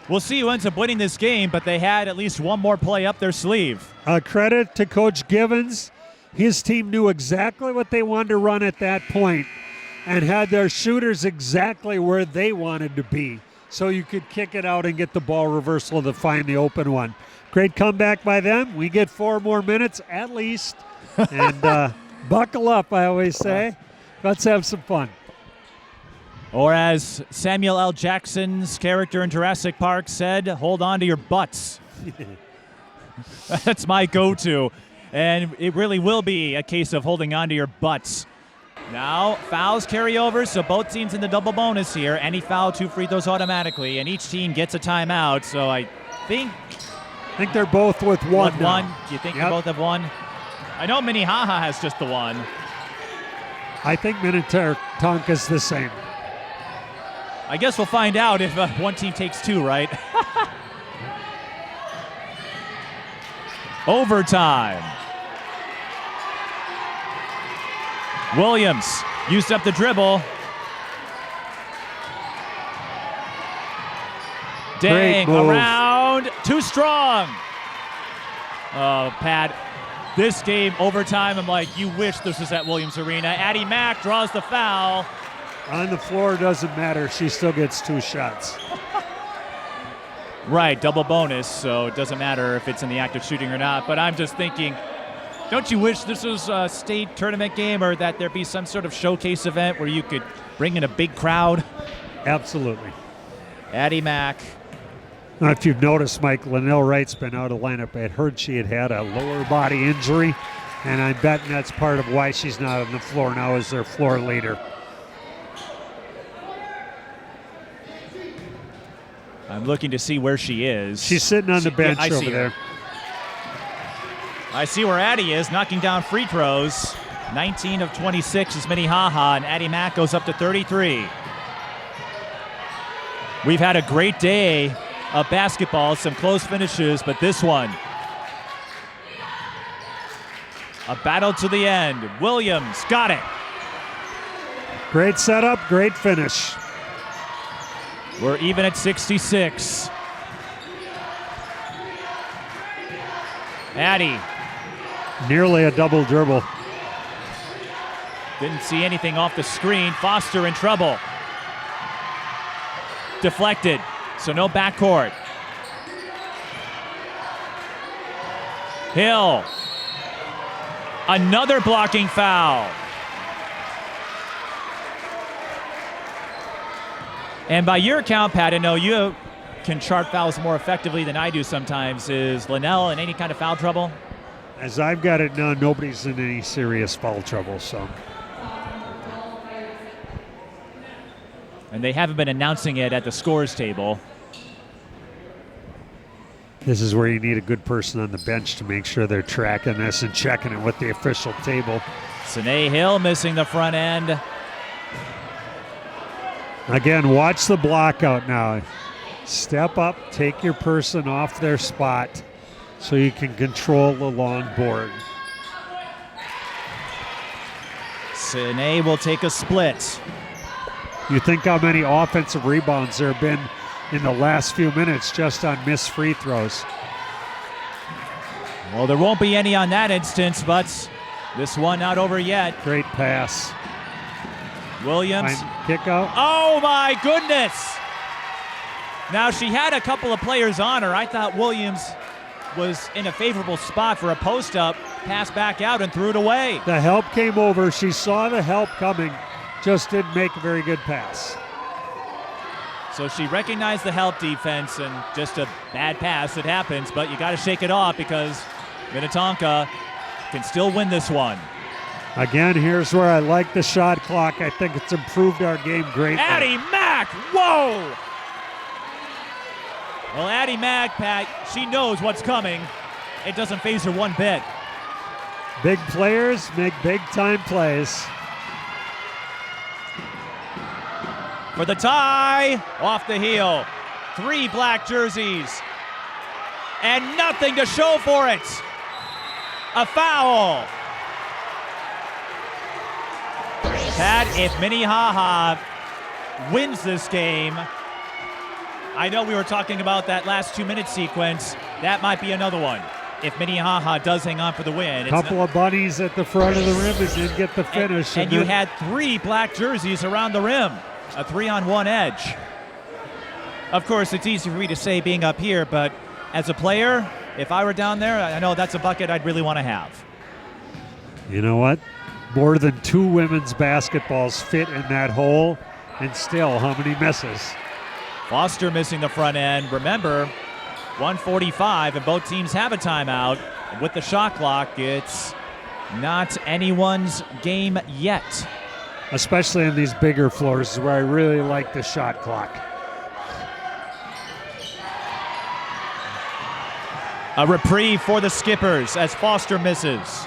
Speaker 1: we'll see who ends up winning this game, but they had at least one more play up their sleeve.
Speaker 2: Credit to Coach Givens. His team knew exactly what they wanted to run at that point and had their shooters exactly where they wanted to be, so you could kick it out and get the ball reversal to find the open one. Great comeback by them. We get 4 more minutes at least. And buckle up, I always say. Let's have some fun.
Speaker 1: Or as Samuel L. Jackson's character in Jurassic Park said, hold on to your butts. That's my go-to. And it really will be a case of holding on to your butts. Now, fouls carry over, so both teams in the double bonus here. Any foul, 2 free throws automatically, and each team gets a timeout. So I think
Speaker 2: they're both with one now.
Speaker 1: One. Do you think they both have one? I know Minnehaha has just the one.
Speaker 2: I think Minnetonka's the same.
Speaker 1: I guess we'll find out if one team takes 2, right? Overtime. Williams used up the dribble. Daing around. Too strong. Oh, Pat. This game, overtime, I'm like, you wish this was at Williams Arena. Addi Mack draws the foul.
Speaker 2: On the floor, doesn't matter. She still gets 2 shots.
Speaker 1: Right, double bonus, so it doesn't matter if it's in the act of shooting or not. But I'm just thinking, don't you wish this was a state tournament game, or that there be some sort of showcase event where you could bring in a big crowd?
Speaker 2: Absolutely.
Speaker 1: Addi Mack
Speaker 2: Now, if you've noticed, Mike, Lanelle Wright's been out of lineup. I heard she had a lower body injury, and I'm betting that's part of why she's not on the floor now as their floor leader.
Speaker 1: I'm looking to see where she is.
Speaker 2: She's sitting on the bench over there.
Speaker 1: I see where Addi is, knocking down free throws. 19 of 26 is Minnehaha, and Addi Mack goes up to 33. We've had a great day of basketball, some close finishes, but this one, a battle to the end. Williams got it.
Speaker 2: Great setup, great finish.
Speaker 1: We're even at 66. Addi.
Speaker 2: Nearly a double dribble.
Speaker 1: Didn't see anything off the screen. Foster in trouble. Deflected, so no backcourt. Hill. Another blocking foul. And by your count, Pat, I know you can chart fouls more effectively than I do sometimes. Is Lanelle in any kind of foul trouble?
Speaker 2: As I've got it now, nobody's in any serious foul trouble, so.
Speaker 1: And they haven't been announcing it at the scores table.
Speaker 2: This is where you need a good person on the bench to make sure they're tracking this and checking it with the official table.
Speaker 1: Sinae Hill missing the front end.
Speaker 2: Again, watch the block out now. Step up, take your person off their spot so you can control the long board.
Speaker 1: Sinae will take a split.
Speaker 2: You think how many offensive rebounds there have been in the last few minutes just on missed free throws.
Speaker 1: Well, there won't be any on that instance, but this one not over yet.
Speaker 2: Great pass.
Speaker 1: Williams.
Speaker 2: Fine kick out.
Speaker 1: Oh my goodness! Now she had a couple of players on her. I thought Williams was in a favorable spot for a post-up, passed back out and threw it away.
Speaker 2: The help came over. She saw the help coming, just didn't make a very good pass.
Speaker 1: So she recognized the help defense and just a bad pass. It happens, but you got to shake it off because Minnetonka can still win this one.
Speaker 2: Again, here's where I like the shot clock. I think it's improved our game greatly.
Speaker 1: Addi Mack, whoa! Well, Addi Mack, Pat, she knows what's coming. It doesn't faze her one bit.
Speaker 2: Big players make big-time plays.
Speaker 1: For the tie, off the heel. 3 black jerseys. And nothing to show for it. A foul. Pat, if Minnehaha wins this game, I know we were talking about that last 2-minute sequence. That might be another one. If Minnehaha does hang on for the win.
Speaker 2: A couple of bunnies at the front of the rim and didn't get the finish.
Speaker 1: And you had 3 black jerseys around the rim. A 3-on-1 edge. Of course, it's easy for me to say being up here, but as a player, if I were down there, I know that's a bucket I'd really want to have.
Speaker 2: You know what? More than 2 women's basketballs fit in that hole, and still, how many misses?
Speaker 1: Foster missing the front end. Remember, 1:45, and both teams have a timeout. With the shot clock, it's not anyone's game yet.
Speaker 2: Especially in these bigger floors is where I really like the shot clock.
Speaker 1: A reprieve for the Skippers as Foster misses.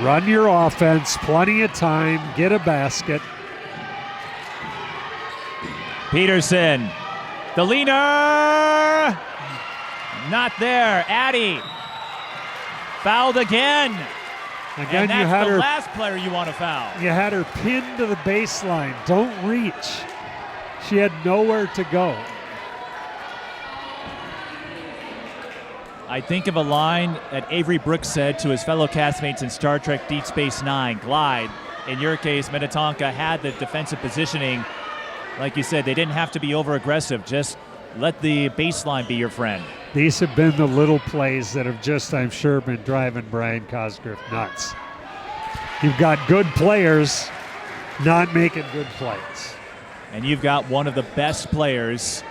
Speaker 2: Run your offense, plenty of time, get a basket.
Speaker 1: Peterson, the leaner, not there. Addi fouled again.
Speaker 2: Again,
Speaker 1: and that's
Speaker 2: you had
Speaker 1: the last player you want to foul.
Speaker 2: You had her pinned to the baseline. Don't reach. She had nowhere to go.
Speaker 1: I think of a line that Avery Brooks said to his fellow castmates in Star Trek Deep Space Nine, glide. In your case, Minnetonka had the defensive positioning. Like you said, they didn't have to be over-aggressive. Just let the baseline be your friend.
Speaker 2: These have been the little plays that have just, I'm sure, been driving Brian Cosgriff nuts. You've got good players, not making good plays.
Speaker 1: And you've got one of the best players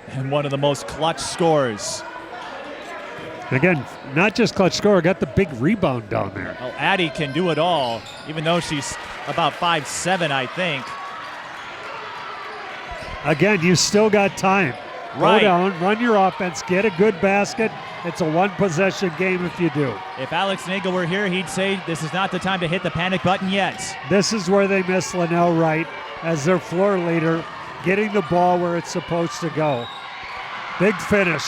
Speaker 1: and one of the most clutch scorers.
Speaker 2: Again, not just clutch scorer, got the big rebound down there.
Speaker 1: Well, Addi can do it all, even though she's about 5'7", I think.
Speaker 2: Again, you still got time.
Speaker 1: Right.
Speaker 2: Go down, run your offense, get a good basket. It's a one-possession game if you do.
Speaker 1: If Alex Nagel were here, he'd say this is not the time to hit the panic button yet.
Speaker 2: This is where they miss Lanelle Wright as their floor leader, getting the ball where it's supposed to go. Big finish.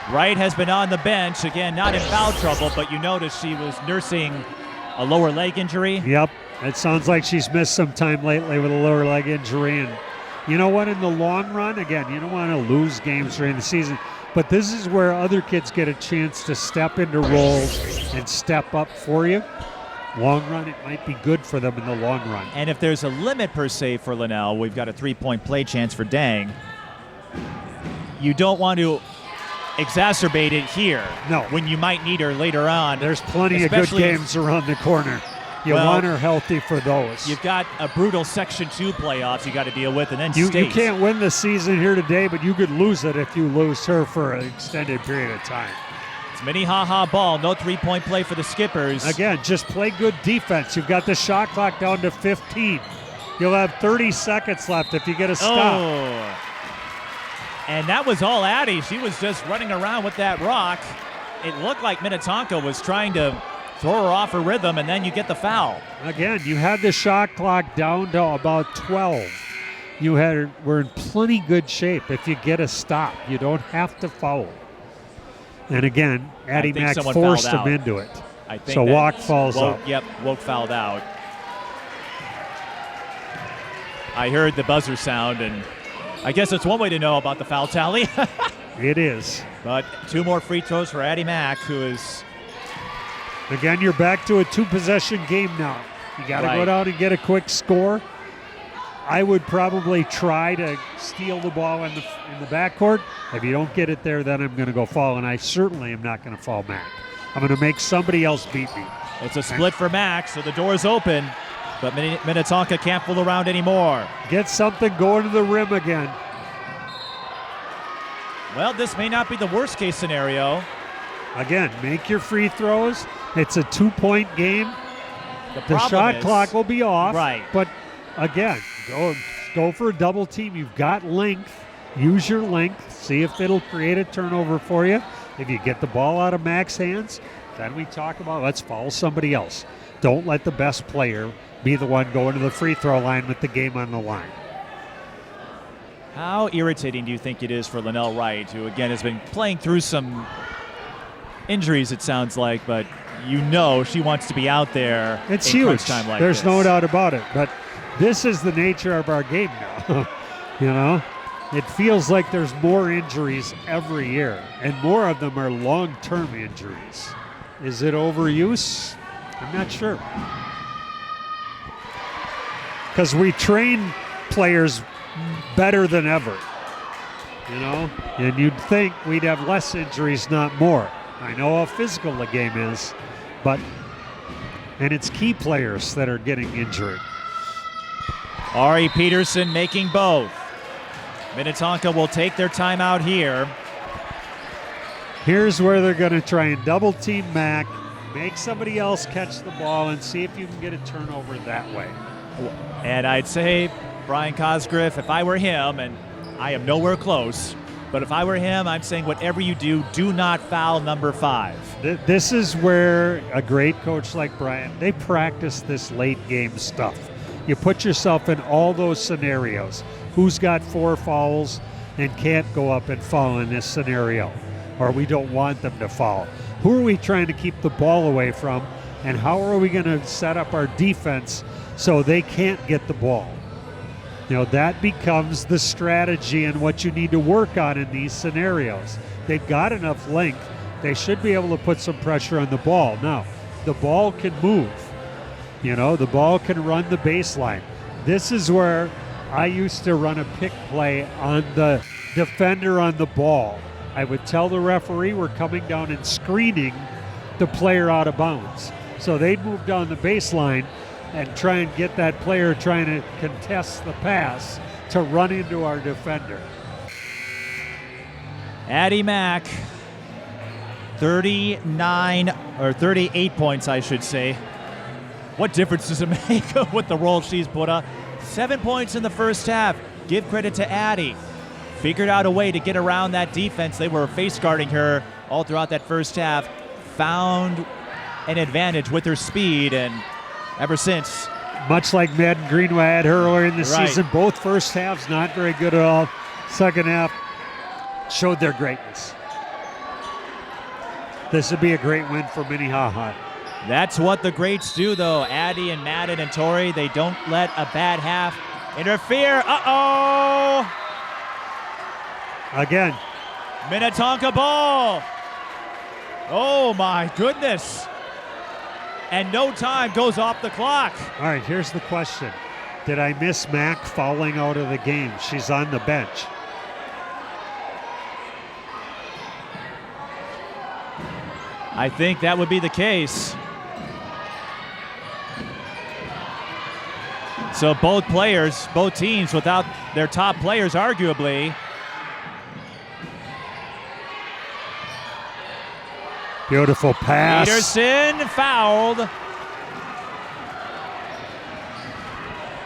Speaker 1: Wright has been on the bench, again, not in foul trouble, but you notice she was nursing a lower leg injury.
Speaker 2: Yep, it sounds like she's missed some time lately with a lower leg injury. And you know what, in the long run, again, you don't want to lose games during the season, but this is where other kids get a chance to step into roles and step up for you. Long run, it might be good for them in the long run.
Speaker 1: And if there's a limit per se for Lanelle, we've got a 3-point play chance for Daing. You don't want to exacerbate it here.
Speaker 2: No.
Speaker 1: When you might need her later on.
Speaker 2: There's plenty of good games around the corner. You want her healthy for those.
Speaker 1: You've got a brutal Section 2 playoffs you got to deal with, and then
Speaker 2: you
Speaker 1: state.
Speaker 2: can't win the season here today, but you could lose it if you lose her for an extended period of time.
Speaker 1: It's Minnehaha ball, no 3-point play for the Skippers.
Speaker 2: Again, just play good defense. You've got the shot clock down to 15. You'll have 30 seconds left if you get a stop.
Speaker 1: Oh. And that was all Addi. She was just running around with that rock. It looked like Minnetonka was trying to throw her off her rhythm, and then you get the foul.
Speaker 2: Again, you had the shot clock down to about 12. We're in plenty good shape if you get a stop. You don't have to foul. And again, Addi Mack forced him into it.
Speaker 1: I think
Speaker 2: so Walk falls out.
Speaker 1: Yep, Woke fouled out. I heard the buzzer sound, and I guess it's one way to know about the foul tally.
Speaker 2: It is.
Speaker 1: But 2 more free throws for Addi Mack, who is...
Speaker 2: Again, you're back to a 2-possession game now. You got to go down and get a quick score. I would probably try to steal the ball in the backcourt. If you don't get it there, then I'm going to go foul, and I certainly am not going to foul Mack. I'm going to make somebody else beat me.
Speaker 1: It's a split for Mack, so the door's open, but Minnetonka can't fool around anymore.
Speaker 2: Get something going to the rim again.
Speaker 1: Well, this may not be the worst-case scenario.
Speaker 2: Again, make your free throws. It's a 2-point game. The shot clock will be off.
Speaker 1: Right.
Speaker 2: But again, go for a double team. You've got length. Use your length. See if it'll create a turnover for you. If you get the ball out of Mack's hands, then we talk about let's foul somebody else. Don't let the best player be the one going to the free throw line with the game on the line.
Speaker 1: How irritating do you think it is for Lanelle Wright, who again has been playing through some injuries, it sounds like, but you know she wants to be out there.
Speaker 2: It's
Speaker 1: in
Speaker 2: huge.
Speaker 1: crunch time like
Speaker 2: There's
Speaker 1: this.
Speaker 2: no doubt about it. But this is the nature of our game now. You know, it feels like there's more injuries every year, and more of them are long-term injuries. Is it overuse? I'm not sure. Because we train players better than ever, you know, and you'd think we'd have less injuries, not more. I know how physical the game is, and it's key players that are getting injured.
Speaker 1: Ari Peterson making both. Minnetonka will take their timeout here.
Speaker 2: Here's where they're going to try and double team Mack, make somebody else catch the ball, and see if you can get a turnover that way.
Speaker 1: And I'd say Brian Cosgriff, if I were him, and I am nowhere close, but if I were him, I'm saying whatever you do, do not foul number 5.
Speaker 2: This is where a great coach like Brian, they practice this late game stuff. You put yourself in all those scenarios. Who's got 4 fouls and can't go up and foul in this scenario? Or we don't want them to foul. Who are we trying to keep the ball away from? And how are we going to set up our defense so they can't get the ball? You know, that becomes the strategy and what you need to work on in these scenarios. They've got enough length. They should be able to put some pressure on the ball. Now, the ball can move. You know, the ball can run the baseline. This is where I used to run a pick play on the defender on the ball. I would tell the referee we're coming down and screening the player out of bounds. So they'd move down the baseline and try and get that player trying to contest the pass to run into our defender.
Speaker 1: Addi Mack, 38 points, I should say. What difference does it make with the role she's put up? 7 points in the first half. Give credit to Addi. Figured out a way to get around that defense. They were face guarding her all throughout that first half. Found an advantage with her speed, and ever since.
Speaker 2: Much like Madden Greenway had her earlier in the season, both first halves not very good at all. Second half showed their greatness. This would be a great win for Minnehaha.
Speaker 1: That's what the greats do, though. Addi and Madden and Tori, they don't let a bad half interfere. Uh-oh!
Speaker 2: Again.
Speaker 1: Minnetonka ball. Oh, my goodness. And no time goes off the clock.
Speaker 2: All right, here's the question. Did I miss Mack fouling out of the game? She's on the bench.
Speaker 1: I think that would be the case. So both players, both teams without their top players, arguably.
Speaker 2: Beautiful pass.
Speaker 1: Peterson fouled.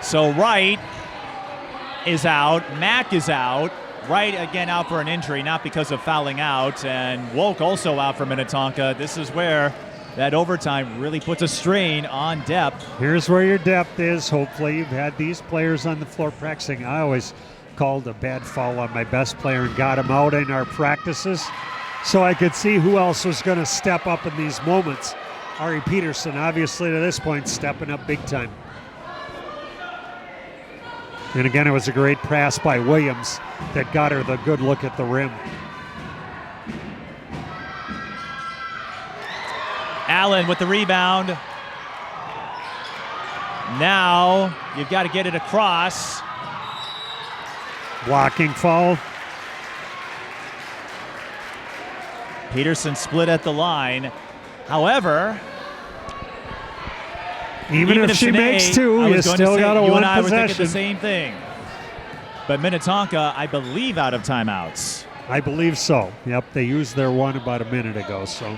Speaker 1: So Wright is out. Mack is out. Wright again out for an injury, not because of fouling out. And Woke also out for Minnetonka. This is where that overtime really puts a strain on depth.
Speaker 2: Here's where your depth is. Hopefully you've had these players on the floor practicing. I always called a bad foul on my best player and got him out in our practices, so I could see who else was going to step up in these moments. Ari Peterson, obviously, to this point, stepping up big time. And again, it was a great pass by Williams that got her the good look at the rim.
Speaker 1: Allen with the rebound. Now you've got to get it across.
Speaker 2: Blocking foul.
Speaker 1: Peterson split at the line. However,
Speaker 2: even if she
Speaker 1: Sinae,
Speaker 2: makes two, you still got a one possession.
Speaker 1: You and I were thinking the same thing. But Minnetonka, I believe, out of timeouts.
Speaker 2: I believe so. Yep, they used their one about a minute ago.
Speaker 1: So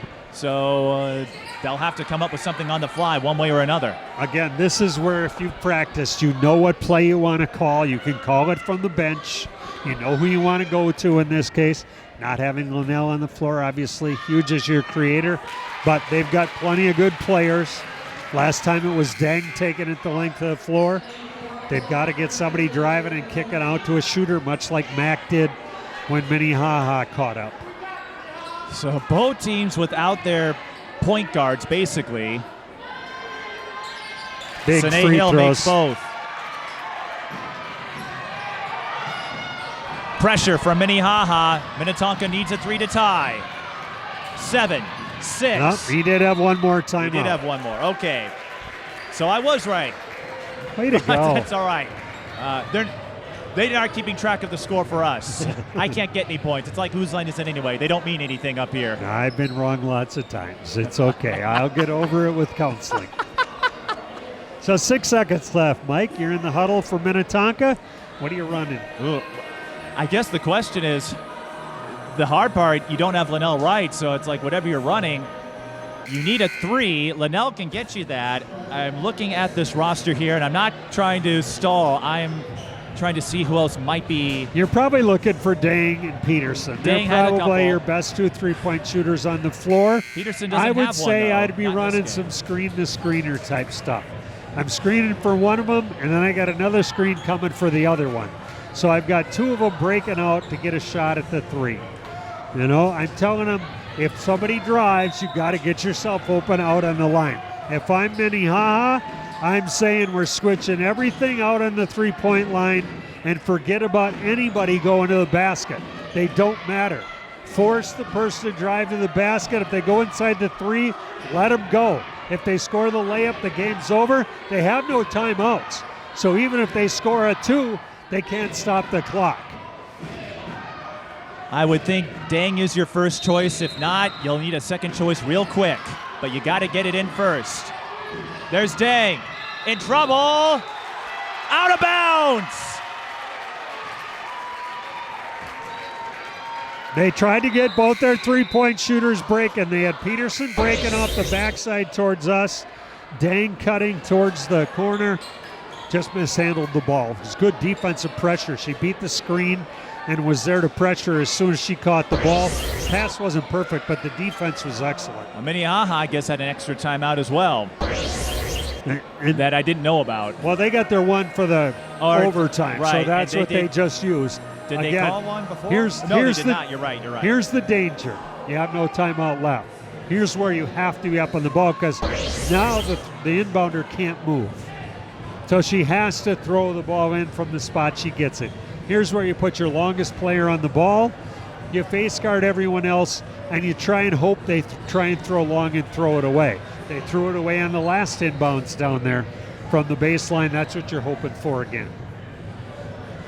Speaker 1: they'll have to come up with something on the fly one way or another.
Speaker 2: Again, this is where if you've practiced, you know what play you want to call. You can call it from the bench. You know who you want to go to in this case. Not having Lanelle on the floor, obviously, huge as your creator. But they've got plenty of good players. Last time it was Daing taking it the length of the floor. They've got to get somebody driving and kicking out to a shooter, much like Mack did when Minnehaha caught up.
Speaker 1: So both teams without their point guards, basically.
Speaker 2: Big
Speaker 1: Sinae
Speaker 2: free
Speaker 1: Hill
Speaker 2: throws.
Speaker 1: makes both. Pressure from Minnehaha. Minnetonka needs a three to tie. 7, 6.
Speaker 2: No, he did have one more timeout.
Speaker 1: He did have one more. Okay. So I was right.
Speaker 2: Way to go.
Speaker 1: That's all right. They aren't keeping track of the score for us. I can't get any points. It's like, whose line is it anyway? They don't mean anything up here.
Speaker 2: I've been wrong lots of times. It's okay. I'll get over it with counseling. So 6 seconds left. Mike, you're in the huddle for Minnetonka. What are you running?
Speaker 1: Ooh. I guess the question is, the hard part, you don't have Lanelle Wright, so it's like whatever you're running, you need a three. Lanelle can get you that. I'm looking at this roster here, and I'm not trying to stall. I'm trying to see who else might be.
Speaker 2: You're probably looking for Daing and Peterson.
Speaker 1: Daing
Speaker 2: They're
Speaker 1: had a
Speaker 2: probably
Speaker 1: couple.
Speaker 2: your best 2 3-point shooters on the floor.
Speaker 1: Peterson doesn't
Speaker 2: I would
Speaker 1: have
Speaker 2: say
Speaker 1: one, though.
Speaker 2: I'd be
Speaker 1: Not in
Speaker 2: running
Speaker 1: this
Speaker 2: some
Speaker 1: game.
Speaker 2: screen-to-screener type stuff. I'm screening for one of them, and then I got another screen coming for the other one. So I've got 2 of them breaking out to get a shot at the 3. You know, I'm telling them, if somebody drives, you've got to get yourself open out on the line. If I'm Minnehaha, I'm saying we're switching everything out on the 3-point line and forget about anybody going to the basket. They don't matter. Force the person to drive to the basket. If they go inside the 3, let them go. If they score the layup, the game's over. They have no timeouts. So even if they score a 2, they can't stop the clock.
Speaker 1: I would think Daing is your first choice. If not, you'll need a second choice real quick. but you got to get it in first. There's Daing. In trouble. Out of bounds.
Speaker 2: They tried to get both their three-point shooters breaking. They had Peterson breaking off the backside towards us. Daing cutting towards the corner. Just mishandled the ball. It was good defensive pressure. She beat the screen and was there to pressure as soon as she caught the ball. Pass wasn't perfect, but the defense was excellent.
Speaker 1: Well, Minnehaha, I guess, had an extra timeout as well
Speaker 2: And
Speaker 1: that I didn't know about.
Speaker 2: well, they got their one for the overtime,
Speaker 1: right,
Speaker 2: so that's
Speaker 1: and
Speaker 2: what they just used.
Speaker 1: Did
Speaker 2: Again,
Speaker 1: they call one before?
Speaker 2: Here's
Speaker 1: No,
Speaker 2: here's
Speaker 1: they did
Speaker 2: the,
Speaker 1: not. You're right.
Speaker 2: Here's the danger. You have no timeout left. Here's where you have to be up on the ball because now the inbounder can't move. So she has to throw the ball in from the spot she gets it. Here's where you put your longest player on the ball. You face guard everyone else, and you try and hope they try and throw long and throw it away. They threw it away on the last inbounds down there from the baseline. That's what you're hoping for again.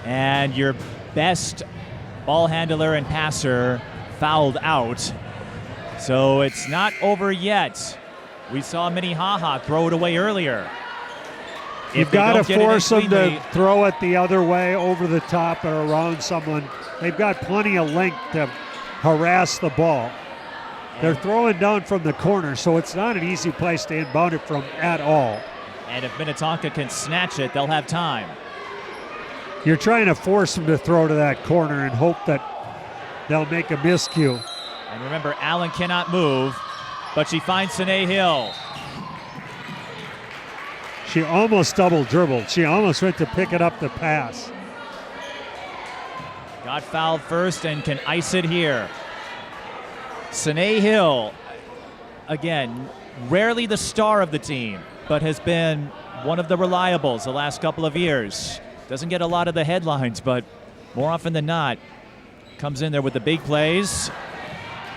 Speaker 1: And your best ball handler and passer fouled out. So it's not over yet. We saw Minnehaha throw it away earlier.
Speaker 2: You've got to force them to throw it the other way, over the top or around someone. They've got plenty of length to harass the ball. They're throwing down from the corner, so it's not an easy place to inbound it from at all.
Speaker 1: And if Minnetonka can snatch it, they'll have time.
Speaker 2: You're trying to force them to throw to that corner and hope that they'll make a miscue.
Speaker 1: And remember, Allen cannot move, but she finds Sinae Hill.
Speaker 2: She almost double dribbled. She almost went to pick it up to pass.
Speaker 1: Got fouled first and can ice it here. Sinae Hill, again, rarely the star of the team, but has been one of the reliables the last couple of years. Doesn't get a lot of the headlines, but more often than not, comes in there with the big plays.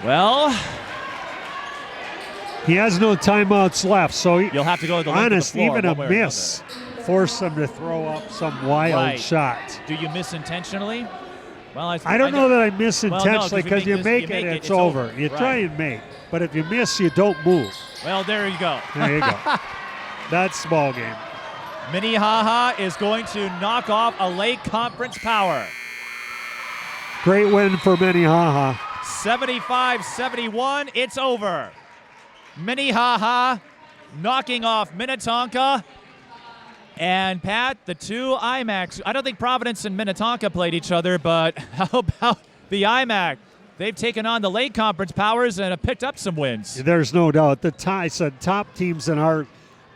Speaker 1: Well,
Speaker 2: he has no timeouts left, so
Speaker 1: you'll have to go to the
Speaker 2: honest,
Speaker 1: floor,
Speaker 2: even a miss force them to throw up some wild shot.
Speaker 1: Do you miss intentionally? Well,
Speaker 2: I don't know that I miss intentionally because you make it, it's over. You
Speaker 1: right.
Speaker 2: try and make, but if you miss, you don't move.
Speaker 1: Well, there you go.
Speaker 2: There you go. That's ball game.
Speaker 1: Minnehaha is going to knock off a Lake Conference power.
Speaker 2: Great win for Minnehaha.
Speaker 1: 75-71, it's over. Minnehaha knocking off Minnetonka. And Pat, the two IMACs, I don't think Providence and Minnetonka played each other, but how about the IMAC? They've taken on the Lake Conference powers and have picked up some wins.
Speaker 2: There's no doubt. The top teams in our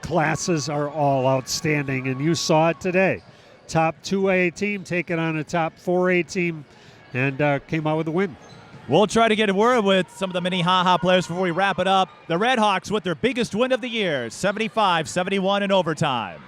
Speaker 2: classes are all outstanding, and you saw it today. Top 2A team taking on a top 4A team and came out with a win.
Speaker 1: We'll try to get a word with some of the Minnehaha players before we wrap it up. The Red Hawks with their biggest win of the year, 75-71 in overtime.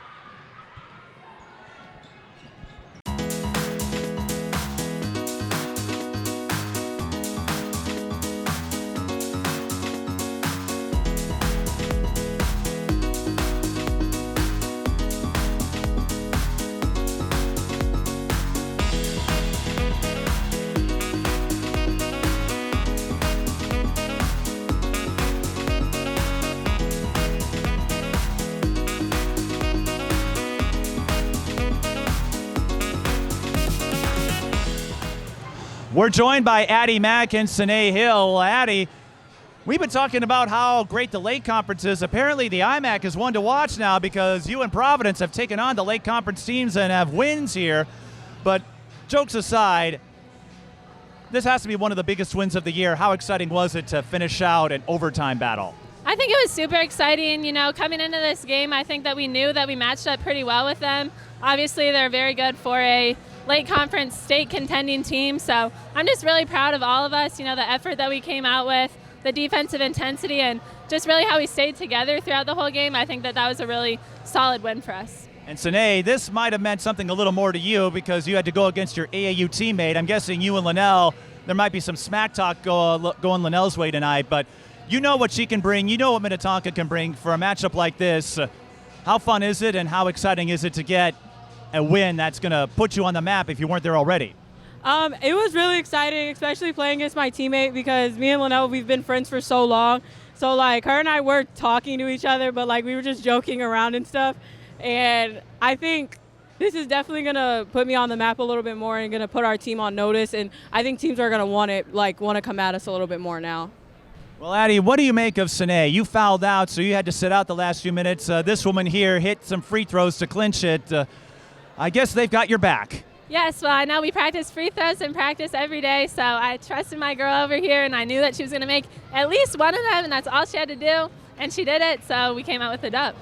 Speaker 1: We're joined by Addi Mack and Sinae Hill. Addi, we've been talking about how great the Lake Conference is. Apparently the IMAC is one to watch now because you and Providence have taken on the Lake Conference teams and have wins here. But jokes aside, this has to be one of the biggest wins of the year. How exciting was it to finish out an overtime battle?
Speaker 5: I think it was super exciting. You know, coming into this game, I think that we knew that we matched up pretty well with them. Obviously, they're very good for a Lake Conference state contending team, so I'm just really proud of all of us, you know, the effort that we came out with, the defensive intensity, and just really how we stayed together throughout the whole game. I think that that was a really solid win for us.
Speaker 1: And Sinae, this might have meant something a little more to you because you had to go against your AAU teammate. I'm guessing you and Lanelle, there might be some smack talk going Lanelle's way tonight, but you know what she can bring. You know what Minnetonka can bring for a matchup like this. How fun is it and how exciting is it to get a win that's going to put you on the map if you weren't there already?
Speaker 6: It was really exciting, especially playing against my teammate because me and Lanelle, we've been friends for so long. So, like, her and I were talking to each other, but, like, we were just joking around and stuff. And I think this is definitely going to put me on the map a little bit more and going to put our team on notice. And I think teams are going to want to come at us a little bit more now.
Speaker 1: Well, Addi, what do you make of Sinae? You fouled out, so you had to sit out the last few minutes. This woman here hit some free throws to clinch it. I guess they've got your back.
Speaker 5: Yes, well, I know we practice free throws in practice every day, so I trusted my girl over here, and I knew that she was going to make at least one of them, and that's all she had to do, and she did it, so we came out with the dub.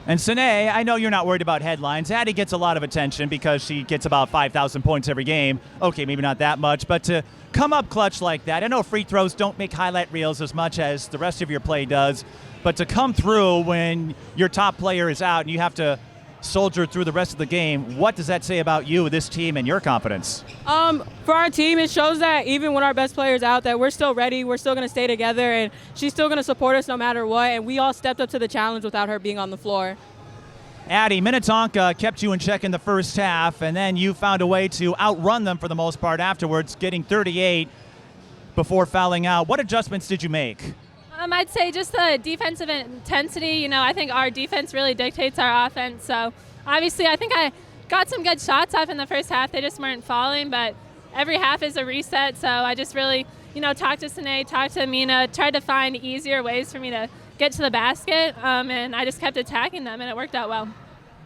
Speaker 1: And Sinae, I know you're not worried about headlines. Addi gets a lot of attention because she gets about 5,000 points every game. Okay, maybe not that much, but to come up clutch like that, I know free throws don't make highlight reels as much as the rest of your play does, but to come through when your top player is out and you have to soldier through the rest of the game, what does that say about you, this team, and your confidence?
Speaker 6: For our team, it shows that even when our best player's out, that we're still ready, we're still going to stay together, and she's still going to support us no matter what, and we all stepped up to the challenge without her being on the floor.
Speaker 1: Addi, Minnetonka kept you in check in the first half, and then you found a way to outrun them for the most part afterwards, getting 38 before fouling out. What adjustments did you make?
Speaker 5: I'd say just the defensive intensity. You know, I think our defense really dictates our offense. So obviously I think I got some good shots off in the first half. They just weren't falling, but every half is a reset. So I just really, talked to Sinae, talked to Mina, tried to find easier ways for me to get to the basket, and I just kept attacking them, and it worked out well.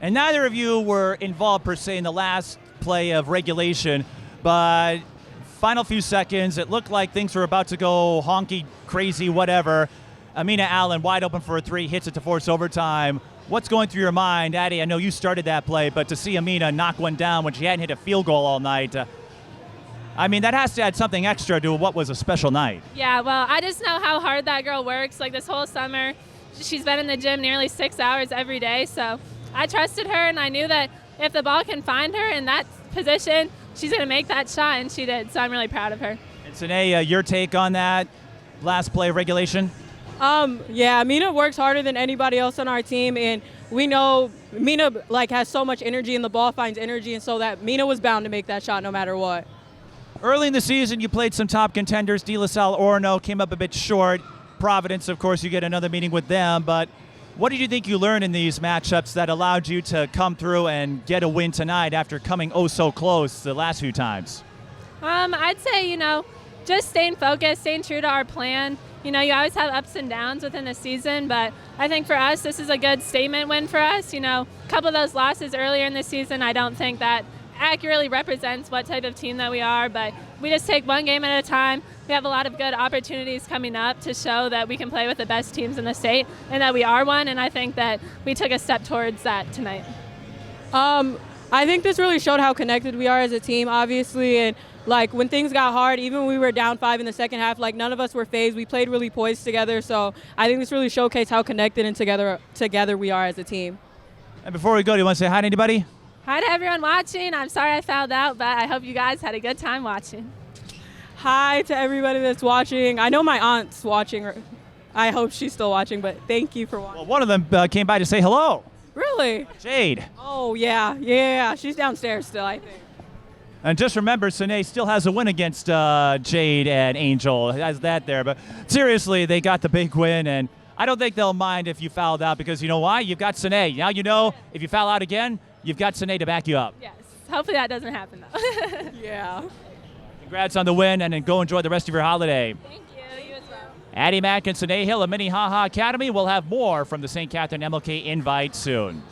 Speaker 1: And neither of you were involved per se in the last play of regulation, but final few seconds, it looked like things were about to go honky, crazy, whatever. Amina Allen, wide open for a three, hits it to force overtime. What's going through your mind? Addi, I know you started that play, but to see Amina knock one down when she hadn't hit a field goal all night, that has to add something extra to what was a special night.
Speaker 5: Yeah, well, I just know how hard that girl works. Like this whole summer, she's been in the gym nearly 6 hours every day, so I trusted her, and I knew that if the ball can find her in that position, she's going to make that shot, and she did, so I'm really proud of her. And
Speaker 1: Sinae, your take on that last play of regulation?
Speaker 6: Yeah, Mina works harder than anybody else on our team, and we know Mina has so much energy, and the ball finds energy, and so that Mina was bound to make that shot no matter what.
Speaker 1: Early in the season, you played some top contenders. De La Salle, Orono came up a bit short. Providence, of course, you get another meeting with them, but what did you think you learned in these matchups that allowed you to come through and get a win tonight after coming oh so close the last few times?
Speaker 5: I'd say, just staying focused, staying true to our plan. You always have ups and downs within the season, but I think for us, this is a good statement win for us. A couple of those losses earlier in the season, I don't think that accurately represents what type of team that we are, but we just take one game at a time. We have a lot of good opportunities coming up to show that we can play with the best teams in the state and that we are one, and I think that we took a step towards that tonight.
Speaker 6: I think this really showed how connected we are as a team, obviously, and when things got hard, even when we were down 5 in the second half, none of us were phased. We played really poised together, so I think this really showcased how connected and together we are as a team.
Speaker 1: And before we go, do you want to say hi to anybody?
Speaker 5: Hi to everyone watching. I'm sorry I fouled out, but I hope you guys had a good time watching.
Speaker 6: Hi to everybody that's watching. I know my aunt's watching. I hope she's still watching, but thank you for watching.
Speaker 1: Well, one of them came by to say hello.
Speaker 6: Really?
Speaker 1: Jade.
Speaker 6: Oh, yeah. She's downstairs still, I think.
Speaker 1: And just remember, Sinae still has a win against Jade and Angel. Has that there. But seriously, they got the big win, and I don't think they'll mind if you fouled out because you know why? You've got Sinae. Now if you foul out again, you've got Sinae to back you up.
Speaker 5: Yes. Hopefully that doesn't happen, though.
Speaker 6: Yeah.
Speaker 1: Congrats on the win, and then go enjoy the rest of your holiday.
Speaker 5: Thank you. You as well.
Speaker 3: Addi Mack and Sinae Hill of Minnehaha Academy will have more from the St. Catherine MLK invite soon.